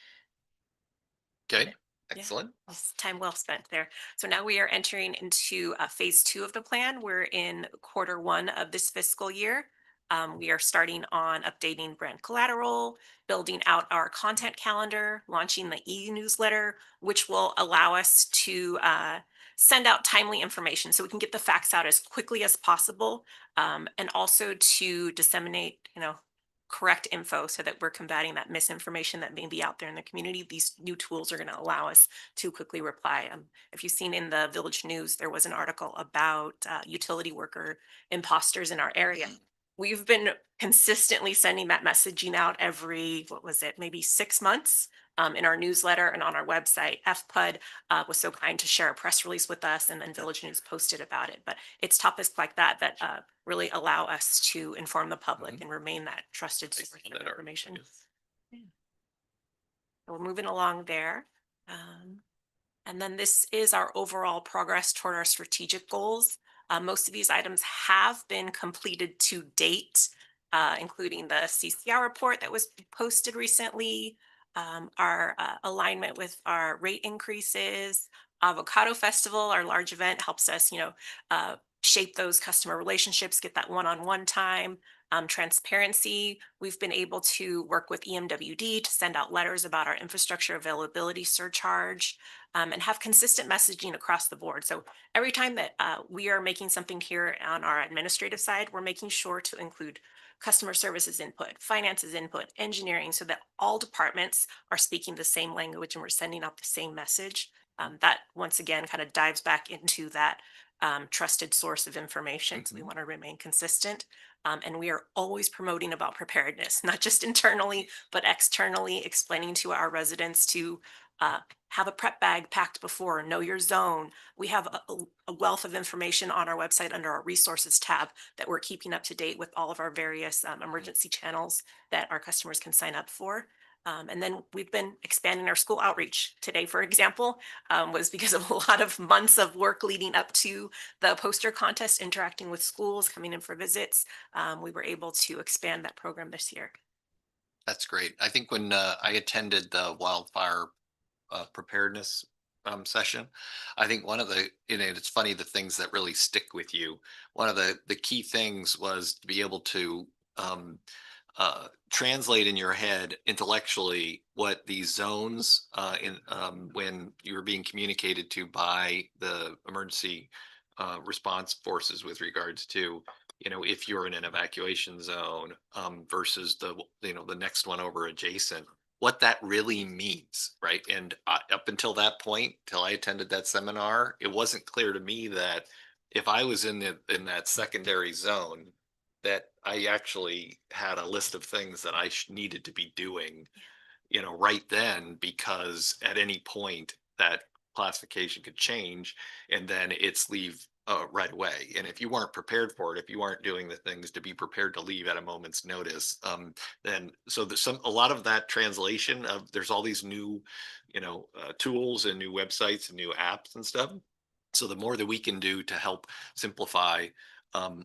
Okay, excellent. It's time well spent there. So now we are entering into phase 2 of the plan. We're in Q1 of this fiscal year. We are starting on updating brand collateral, building out our content calendar, launching the e-newsletter, which will allow us to send out timely information so we can get the facts out as quickly as possible, and also to disseminate, correct info so that we're combating that misinformation that may be out there in the community. These new tools are going to allow us to quickly reply. If you've seen in the Village News, there was an article about utility worker imposters in our area. We've been consistently sending that messaging out every, maybe 6 months in our newsletter and on our website. FPUD was so kind to share a press release with us, and then Village News posted about it. But it's topics like that really allow us to inform the public and remain that trusted source of information. Yeah. So we're moving along there. And then this is our overall progress toward our strategic goals. Most of these items have been completed to date, including the CCR report that was posted recently, our alignment with our rate increases. Avocado Festival, our large event, helps us, shape those customer relationships, get that one-on-one time. Transparency, we've been able to work with EMWD to send out letters about our infrastructure availability surcharge, and have consistent messaging across the board. So every time that we are making something here on our administrative side, we're making sure to include customer services input, finances input, engineering, so that all departments are speaking the same language and we're sending out the same message. That once again kind of dives back into that trusted source of information. So we want to remain consistent. And we are always promoting about preparedness, not just internally, but externally, explaining to our residents to have a prep bag packed before, know your zone. We have a wealth of information on our website under our resources tab that we're keeping up to date with all of our various emergency channels that our customers can sign up for. And then we've been expanding our school outreach. Today, for example, was because of a lot of months of work leading up to the poster contest, interacting with schools, coming in for visits. We were able to expand that program this year. That's great. I think when I attended the wildfire preparedness session, I think one of the, it's funny, the things that really stick with you. One of the key things was to be able to translate in your head intellectually what these zones when you were being communicated to by the emergency response forces with regards to, if you're in an evacuation zone versus the next one over adjacent, what that really means, right? And up until that point, till I attended that seminar, it wasn't clear to me that if I was in that secondary zone, that I actually had a list of things that I needed to be doing, right then, because at any point that classification could change, and then it's leave right away. And if you weren't prepared for it, if you aren't doing the things to be prepared to leave at a moment's notice, then so there's a lot of that translation of, there's all these new, tools and new websites and new apps and stuff. So the more that we can do to help simplify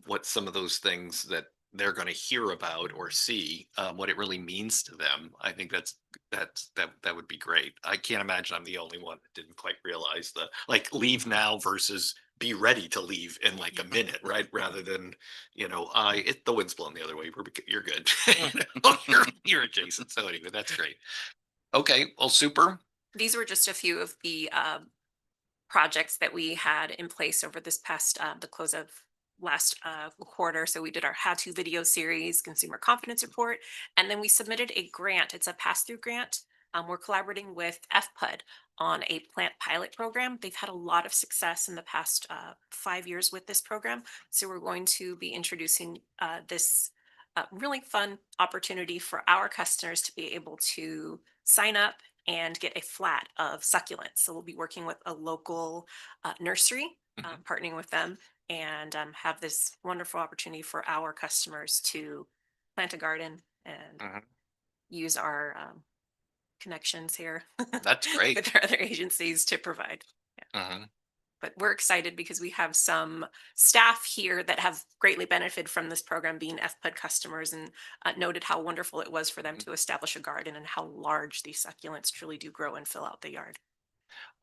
what some of those things that they're going to hear about or see, what it really means to them, I think that would be great. I can't imagine I'm the only one that didn't quite realize the leave now versus be ready to leave in like a minute, right? Rather than, the wind's blowing the other way. You're good. You're adjacent. So anyway, that's great. Okay, well, super. These were just a few of the projects that we had in place over this past, the close of last quarter. So we did our how-to video series, consumer confidence report, and then we submitted a grant. It's a pass-through grant. We're collaborating with FPUD on a plant pilot program. They've had a lot of success in the past 5 years with this program. So we're going to be introducing this really fun opportunity for our customers to be able to sign up and get a flat of succulents. So we'll be working with a local nursery, partnering with them, and have this wonderful opportunity for our customers to plant a garden and use our connections here. That's great. With our other agencies to provide. But we're excited because we have some staff here that have greatly benefited from this program, being FPUD customers, and noted how wonderful it was for them to establish a garden and how large these succulents truly do grow and fill out the yard.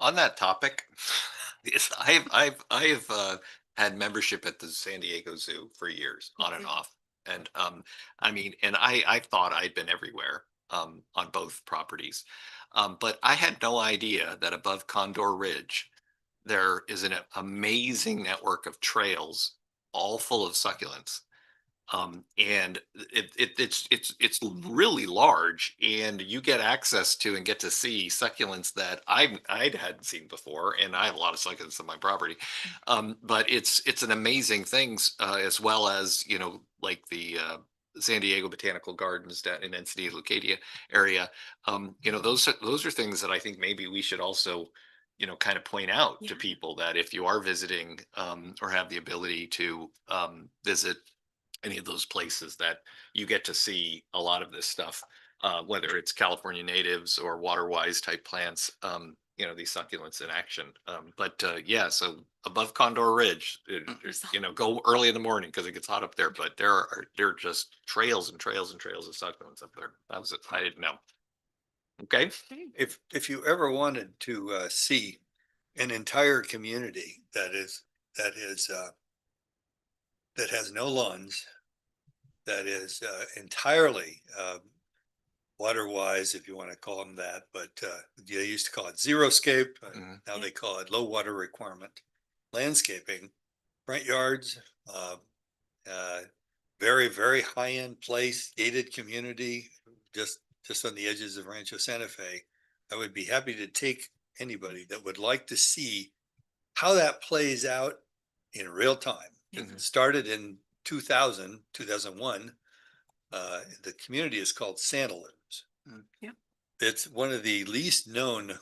On that topic, I've had membership at the San Diego Zoo for years, on and off. And I thought I'd been everywhere on both properties. But I had no idea that above Condor Ridge, there is an amazing network of trails, all full of succulents. And it's really large, and you get access to and get to see succulents that I hadn't seen before, and I have a lot of succulents on my property. But it's an amazing thing, as well as like the San Diego Botanical Gardens down in Encinitas, Leucadia area. Those are things that I think maybe we should also kind of point out to people, that if you are visiting or have the ability to visit any of those places, that you get to see a lot of this stuff, whether it's California natives or water-wise type plants, these succulents in action. So above Condor Ridge, go early in the morning because it gets hot up there, but there are just trails and trails and trails of succulents up there. That was it. I didn't know. Okay. If you ever wanted to see an entire community that has no lawns, that is entirely water-wise, if you want to call them that, but they used to call it xeriscape. Now they call it low water requirement landscaping, front yards, very, very high-end place, gated community, just on the edges of Rancho Santa Fe. I would be happy to take anybody that would like to see how that plays out in real time. It started in 2001. The community is called Santaloops. It's one of the least known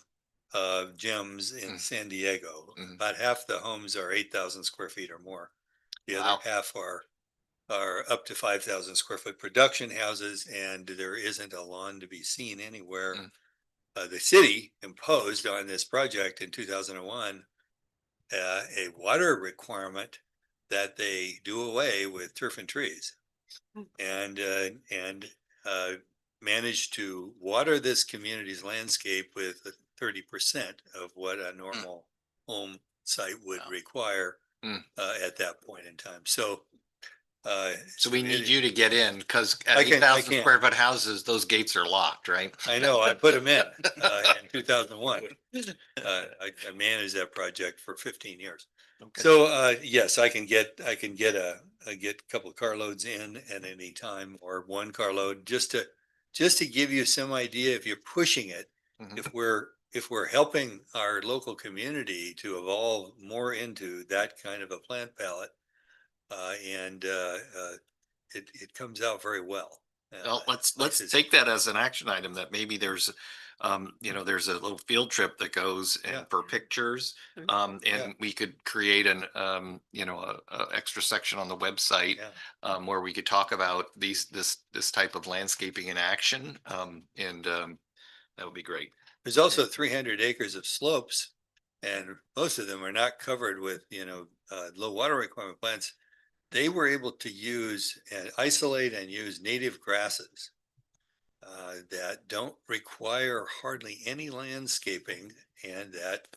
gems in San Diego. About half the homes are 8,000 square feet or more. The other half are up to 5,000 square foot production houses, and there isn't a lawn to be seen anywhere. The city imposed on this project in 2001 a water requirement that they do away with turf and trees, and managed to water this community's landscape with 30% of what a normal home site would require at that point in time. So we need you to get in, because at 8,000 square foot houses, those gates are locked, right? I know, I put them in 2001. I managed that project for 15 years. Okay. So yes, I can get a couple of carloads in at any time, or one carload, just to give you some idea. If you're pushing it, if we're helping our local community to evolve more into that kind of a plant palette, and it comes out very well. Well, let's take that as an action item, that maybe there's there's a little field trip that goes for pictures, and we could create an a extra section on the website where we could talk about this type of landscaping in action, and that would be great. There's also 300 acres of slopes, and most of them are not covered with low water requirement plants. They were able to use and isolate and use native grasses that don't require hardly any landscaping and that,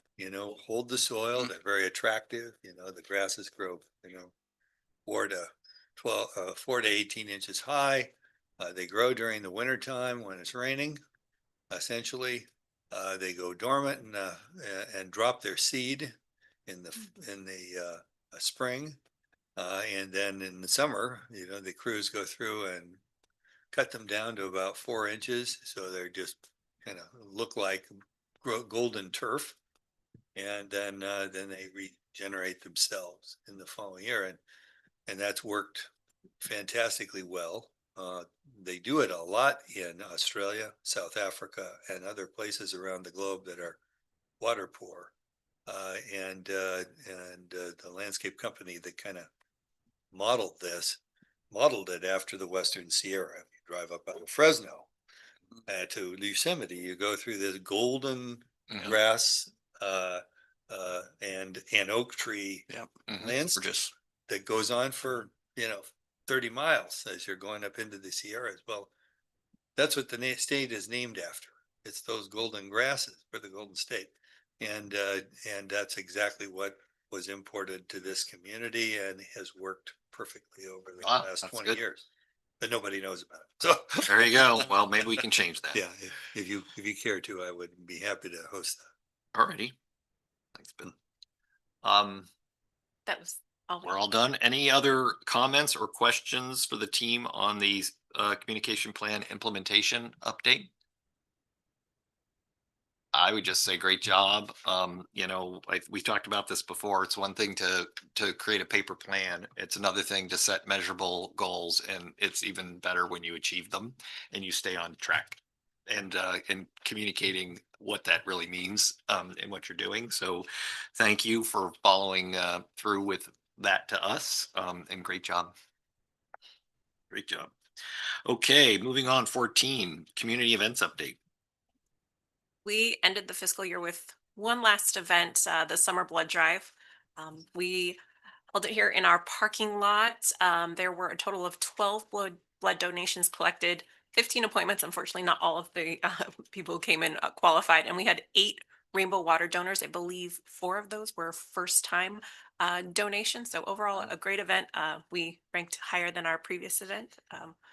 hold the soil. They're very attractive, the grasses grow, 4 to 18 inches high. They grow during the winter time when it's raining. Essentially, they go dormant and drop their seed in the spring. And then in the summer, the crews go through and cut them down to about 4 inches. So they're just kind of look like golden turf. And then they regenerate themselves in the following year. And that's worked fantastically well. They do it a lot in Australia, South Africa, and other places around the globe that are water poor. And the landscape company that kind of modeled it after the Western Sierra. If you drive up out of Fresno to Yosemite, you go through this golden grass and oak tree landscape Gorgeous. that goes on for 30 miles as you're going up into the Sierras. Well, that's what the state is named after. It's those golden grasses for the Golden State, and that's exactly what was imported to this community and has worked perfectly over the Wow, last that's 20 good. years. But nobody knows about it. So There you go. Well, maybe we can change that. yeah, if you care to, I would be happy to host that. Alrighty. Thanks, Ben. That was all. We're all done. Any other comments or questions for the team on the communication plan implementation update? I would just say great job. We've talked about this before. It's one thing to create a paper plan. It's another thing to set measurable goals, and it's even better when you achieve them and you stay on track and communicating what that really means and what you're doing. So thank you for following through with that to us, and great job. Great job. Okay, moving on. 14, community events update. We ended the fiscal year with one last event, the Summer Blood Drive. We held it here in our parking lot. There were a total of 12 blood donations collected, 15 appointments. Unfortunately, not all of the people who came in qualified. And we had 8 rainbow water donors. I believe 4 of those were first time donations. So overall, a great event. We ranked higher than our previous event.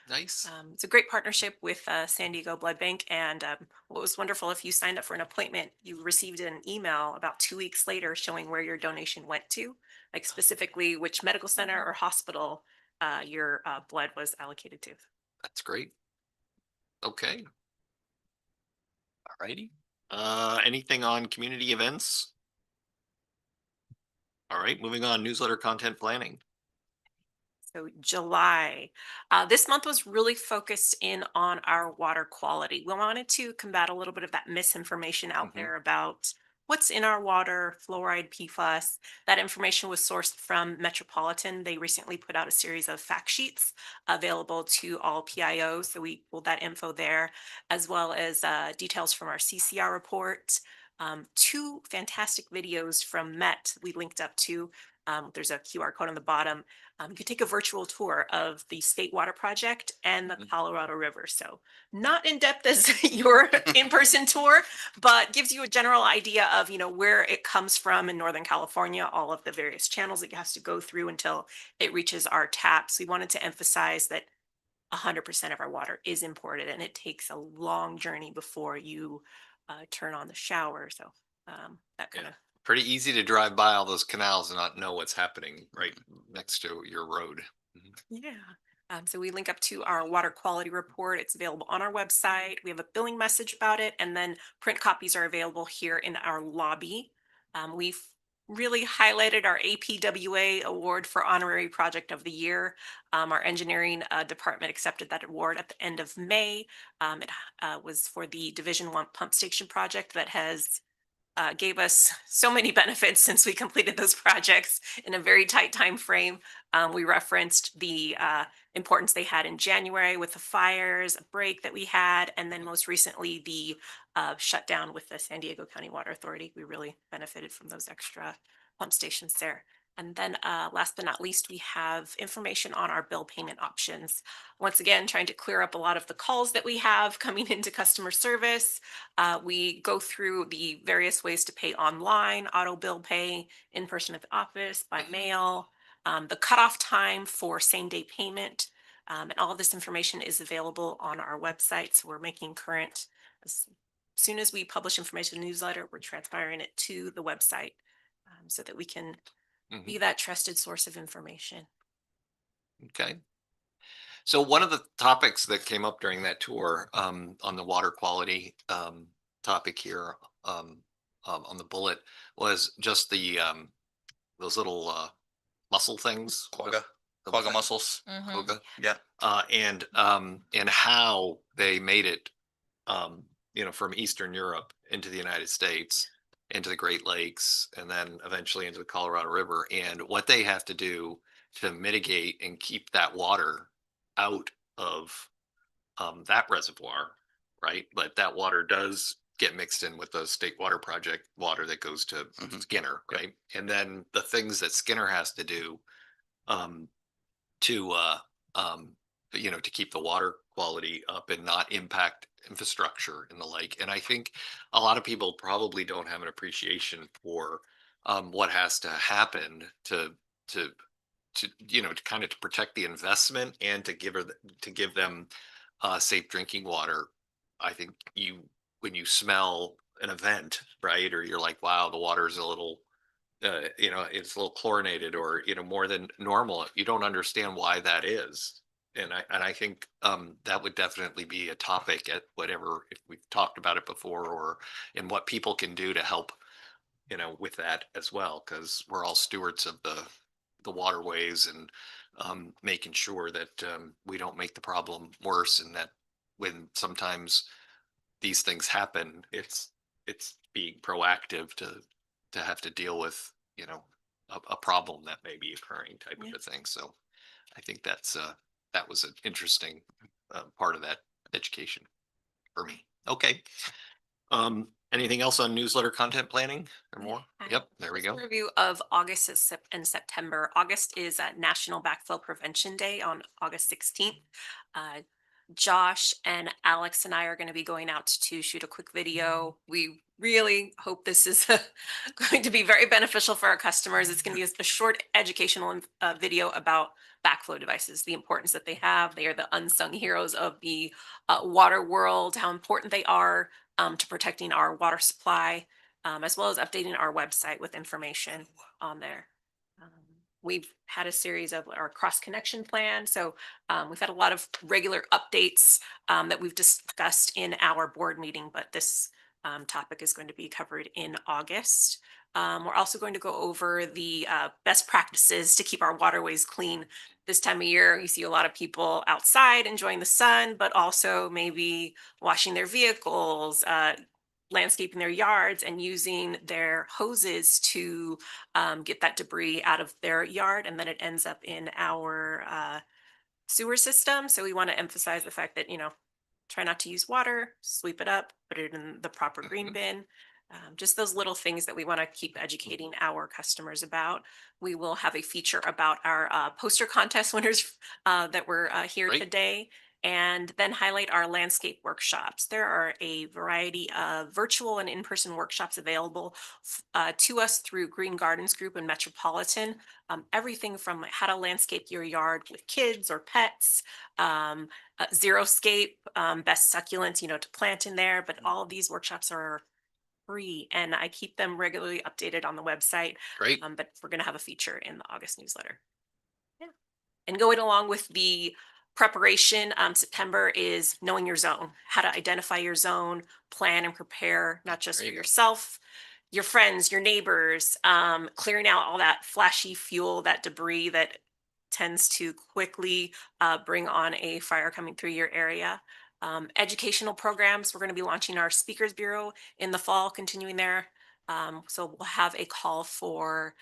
Nice. It's a great partnership with San Diego Blood Bank. And what was wonderful, if you signed up for an appointment, you received an email about 2 weeks later showing where your donation went to, like specifically which medical center or hospital your blood was allocated to. That's great. Okay. Alrighty. Anything on community events? All right, moving on, newsletter content planning. So July, this month was really focused in on our water quality. We wanted to combat a little bit of that misinformation out there about what's in our water, fluoride, PFAS. That information was sourced from Metropolitan. They recently put out a series of fact sheets available to all PIOs. So we pulled that info there, as well as details from our CCR report. 2 fantastic videos from Met we linked up to. There's a QR code on the bottom. You could take a virtual tour of the State Water Project and the Colorado River. So not in depth as your in-person tour, but gives you a general idea of, where it comes from in Northern California, all of the various channels it has to go through until it reaches our taps. We wanted to emphasize that 100% of our water is imported, and it takes a long journey before you turn on the shower. So that kind of. Pretty easy to drive by all those canals and not know what's happening right next to your road. Yeah. So we link up to our water quality report. It's available on our website. We have a billing message about it, and then print copies are available here in our lobby. We've really highlighted our APWA award for Honorary Project of the Year. Our engineering department accepted that award at the end of May. It was for the Division 1 pump station project that has gave us so many benefits since we completed those projects in a very tight time frame. We referenced the importance they had in January with the fires, a break that we had, and then most recently the shutdown with the San Diego County Water Authority. We really benefited from those extra pump stations there. And then last but not least, we have information on our bill payment options. Once again, trying to clear up a lot of the calls that we have coming into customer service. We go through the various ways to pay online, auto bill pay, in person at the office, by mail, the cutoff time for same day payment. And all of this information is available on our website. So we're making current, as soon as we publish information in the newsletter, we're transferring it to the website so that we can be that trusted source of information. Okay. So one of the topics that came up during that tour, on the water quality, topic here, on the bullet was just the, those little, muscle things. Quagga, The- quagga mussels. Mhm. Quagga. Yeah. And how they made it, from Eastern Europe into the United States, into the Great Lakes, and then eventually into the Colorado River, and what they have to do to mitigate and keep that water out of that reservoir, right? But that water does get mixed in with the State Water Project water that goes to Mhm. Skinner, Yep. right? And then the things that Skinner has to do um, to to keep the water quality up and not impact infrastructure in the lake. And I think a lot of people probably don't have an appreciation for what has to happen to to kind of to protect the investment and to give them safe drinking water. I think when you smell an event, right, or you're like, wow, the water's a little it's a little chlorinated or, more than normal. You don't understand why that is. And I think that would definitely be a topic at whatever, if we've talked about it before, or in what people can do to help, with that as well, because we're all stewards of the waterways, and making sure that we don't make the problem worse, and that when sometimes these things happen, it's being proactive to have to deal with, a problem that may be occurring, type Yeah. of a thing. So I think that was an interesting part of that education for me. Okay. Anything else on newsletter content planning or more? Yep, there we Just a go. review of August and September. August is National Backflow Prevention Day on August 16th. Josh and Alex and I are going to be going out to shoot a quick video. We really hope this is going to be very beneficial for our customers. It's going to be a short educational video about backflow devices, the importance that they have. They are the unsung heroes of the water world, how important they are to protecting our water supply, as well as updating our website with information on there. We've had a series of our cross connection plan. So we've had a lot of regular updates that we've discussed in our board meeting, but this topic is going to be covered in August. We're also going to go over the best practices to keep our waterways clean. This time of year, you see a lot of people outside enjoying the sun, but also maybe washing their vehicles, landscaping their yards, and using their hoses to get that debris out of their yard, and then it ends up in our sewer system. So we want to emphasize the fact that, try not to use water, sweep it up, put it in the proper green bin. Just those little things that we want to keep educating our customers about. We will have a feature about our poster contest winners that were here Great. today, and then highlight our landscape workshops. There are a variety of virtual and in-person workshops available to us through Green Gardens Group and Metropolitan. Everything from how to landscape your yard with kids or pets, Xeriscape, best succulents, to plant in there. But all of these workshops are free, and I keep them regularly updated on the website. Great. But we're going to have a feature in the August newsletter. Yeah. And going along with the preparation, September is knowing your zone, how to identify your zone, plan and prepare, not just There for you go. yourself, your friends, your neighbors, clearing out all that flashy fuel, that debris that tends to quickly bring on a fire coming through your area. Educational programs. We're going to be launching our Speakers Bureau in the fall, continuing there. So we'll have a call for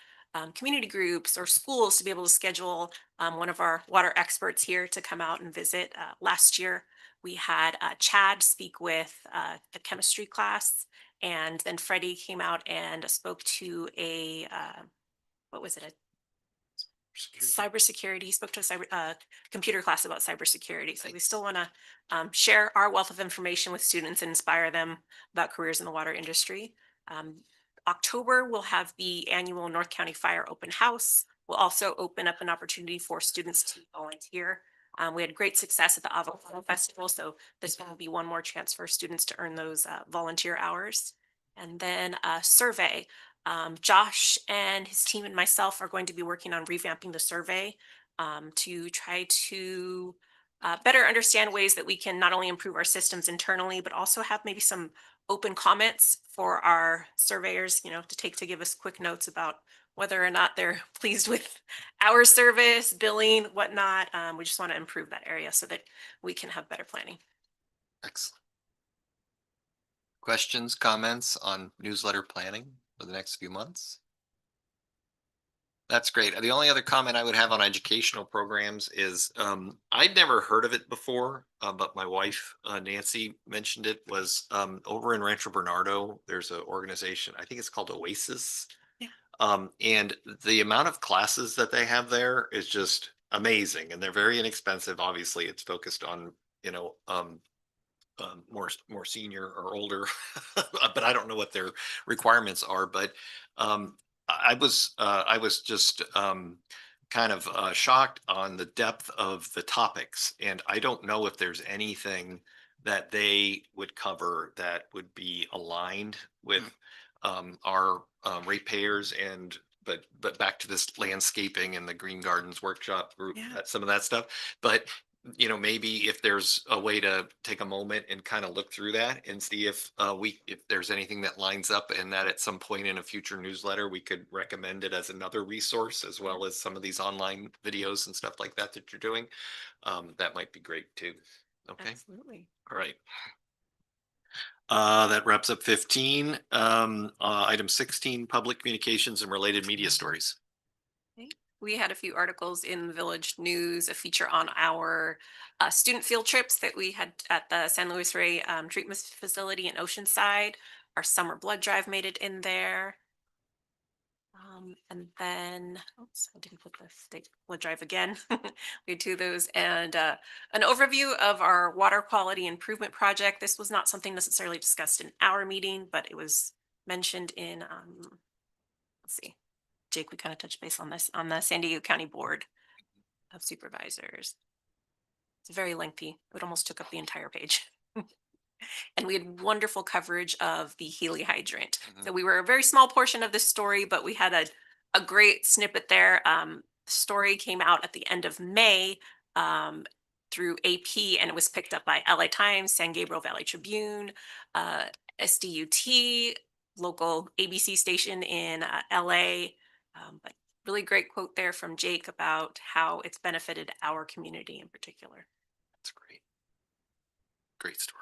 community groups or schools to be able to schedule one of our water experts here to come out and visit. Last year, we had Chad speak with a chemistry class, and then Freddie came out and spoke to a, what was it, cybersecurity. He spoke to a computer class about cybersecurity. So we still want to share our wealth of information with students and inspire them about careers in the water industry. October, we'll have the annual North County Fire Open House. We'll also open up an opportunity for students to volunteer. We had great success at the Avocado Festival, so this one will be one more chance for students to earn those volunteer hours. And then a survey. Josh and his team and myself are going to be working on revamping the survey to try to better understand ways that we can not only improve our systems internally, but also have maybe some open comments for our surveyors, you know, to take to give us quick notes about whether or not they're pleased with our service, billing, whatnot. We just want to improve that area so that we can have better planning. Excellent. Questions, comments on newsletter planning for the next few months? That's great. The only other comment I would have on educational programs is I'd never heard of it before, but my wife Nancy mentioned it. Was over in Rancho Bernardo. There's an organization, I think it's called Oasis. Yeah. And the amount of classes that they have there is just amazing, and they're very inexpensive. Obviously, it's focused on, you know, more senior or older, but I don't know what their requirements are. But I was just kind of shocked on the depth of the topics, and I don't know if there's anything that they would cover that would be aligned with our ratepayers. And but back to this landscaping and the Green Gardens workshop group, Yeah. some of that stuff. But you know, maybe if there's a way to take a moment and kind of look through that and see if if there's anything that lines up, and that at some point in a future newsletter we could recommend it as another resource, as well as some of these online videos and stuff like that that you're doing. That might be great too. Okay. Absolutely. All right. That wraps up 15. Item 16, public communications and related media stories. We had a few articles in the Village News, a feature on our student field trips that we had at the San Luis Rey treatment facility in Oceanside. Our summer blood drive made it in there. And then, oops, I didn't put the state blood drive again. We had two of those, and an overview of our water quality improvement project. This was not something necessarily discussed in our meeting, but it was mentioned in, let's see, Jake, we kind of touched base on this on the San Diego County Board of Supervisors. It's very lengthy. It almost took up the entire page. And we had wonderful coverage of the Healy hydrant. So we were a very small portion of this story, but we had a great snippet there. The story came out at the end of May through AP, and it was picked up by LA Times, San Gabriel Valley Tribune, SDUT, local ABC station in LA. But really great quote there from Jake about how it's benefited our community in particular. That's great. Great story.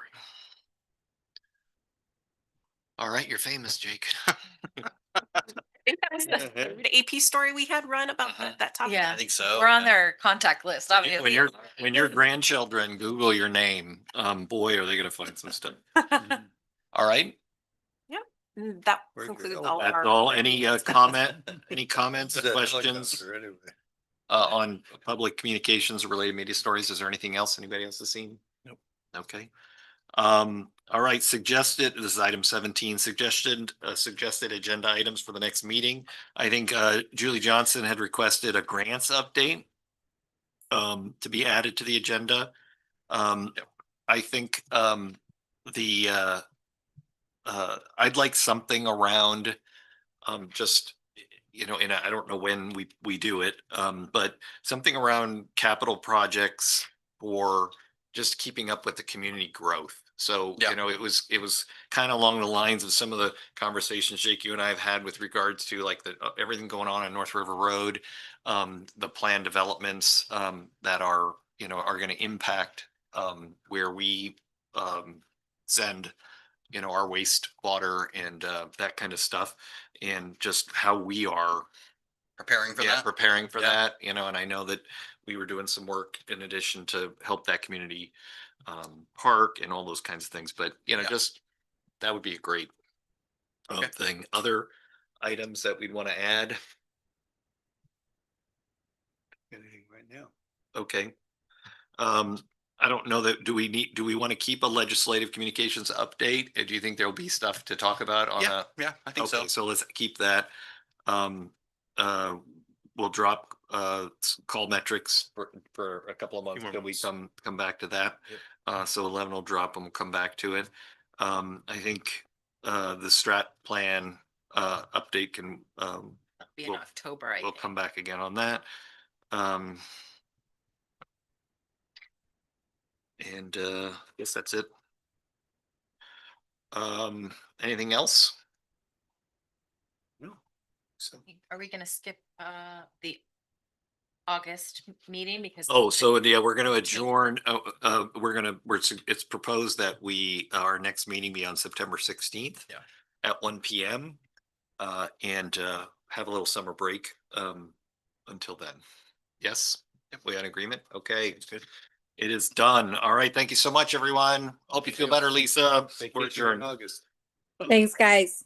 All right, you're famous, Jake. I think that was the AP story we had run about that topic. Yeah. I think so. We're on their contact list, obviously. When your grandchildren Google your name, boy, are they gonna find some stuff. All right, That Very good. concludes Oh, all of that's our. all. Any any comments, That questions helicopter anyway. on public communications or related media stories? Is there anything else anybody else has seen? Nope. Okay. All right, this is item 17, suggested agenda items for the next meeting. I think Julie Johnson had requested a grants update to be added to the agenda. I think I'd like something around just, you know, and I don't know when we do it, but something around capital projects for just keeping up with the community growth. So, Yeah. you know, it was kind of along the lines of some of the conversations, Jake, you and I have had with regards to like everything going on North River Road, the planned developments that are, you know, are going to impact where we send, you know, our wastewater and that kind of stuff, and just how we are Preparing for that. preparing for Yeah. that, you know. And I know that we were doing some work in addition to help that community park and all those kinds of things, but you know, Yeah. just that would be a great Okay. thing. Other items that we'd want to add? anything right now. Okay. I don't know that, do we want to keep a legislative communications update? Do you think there'll be stuff to talk about on Yeah, a? yeah, I think so. Okay, so let's keep that. We'll drop call metrics for a couple of months more till we months. come back to that. So 11 will drop and we'll come back to it. I think the strat plan update can Be in We'll- October, I we'll think. come back again on that. And I guess that's it. Anything else? No. So, Are we gonna skip the August meeting because? Oh, so yeah, we're gonna 15th. adjourn, it's proposed that our next meeting be on September 16th. Yeah. At 1 PM. And have a little summer break until then. Yes, we had agreement? Okay. Good. It is done. All right, thank you so much, everyone. Hope you feel better, Lisa. We're adjourned. August. Thanks, guys.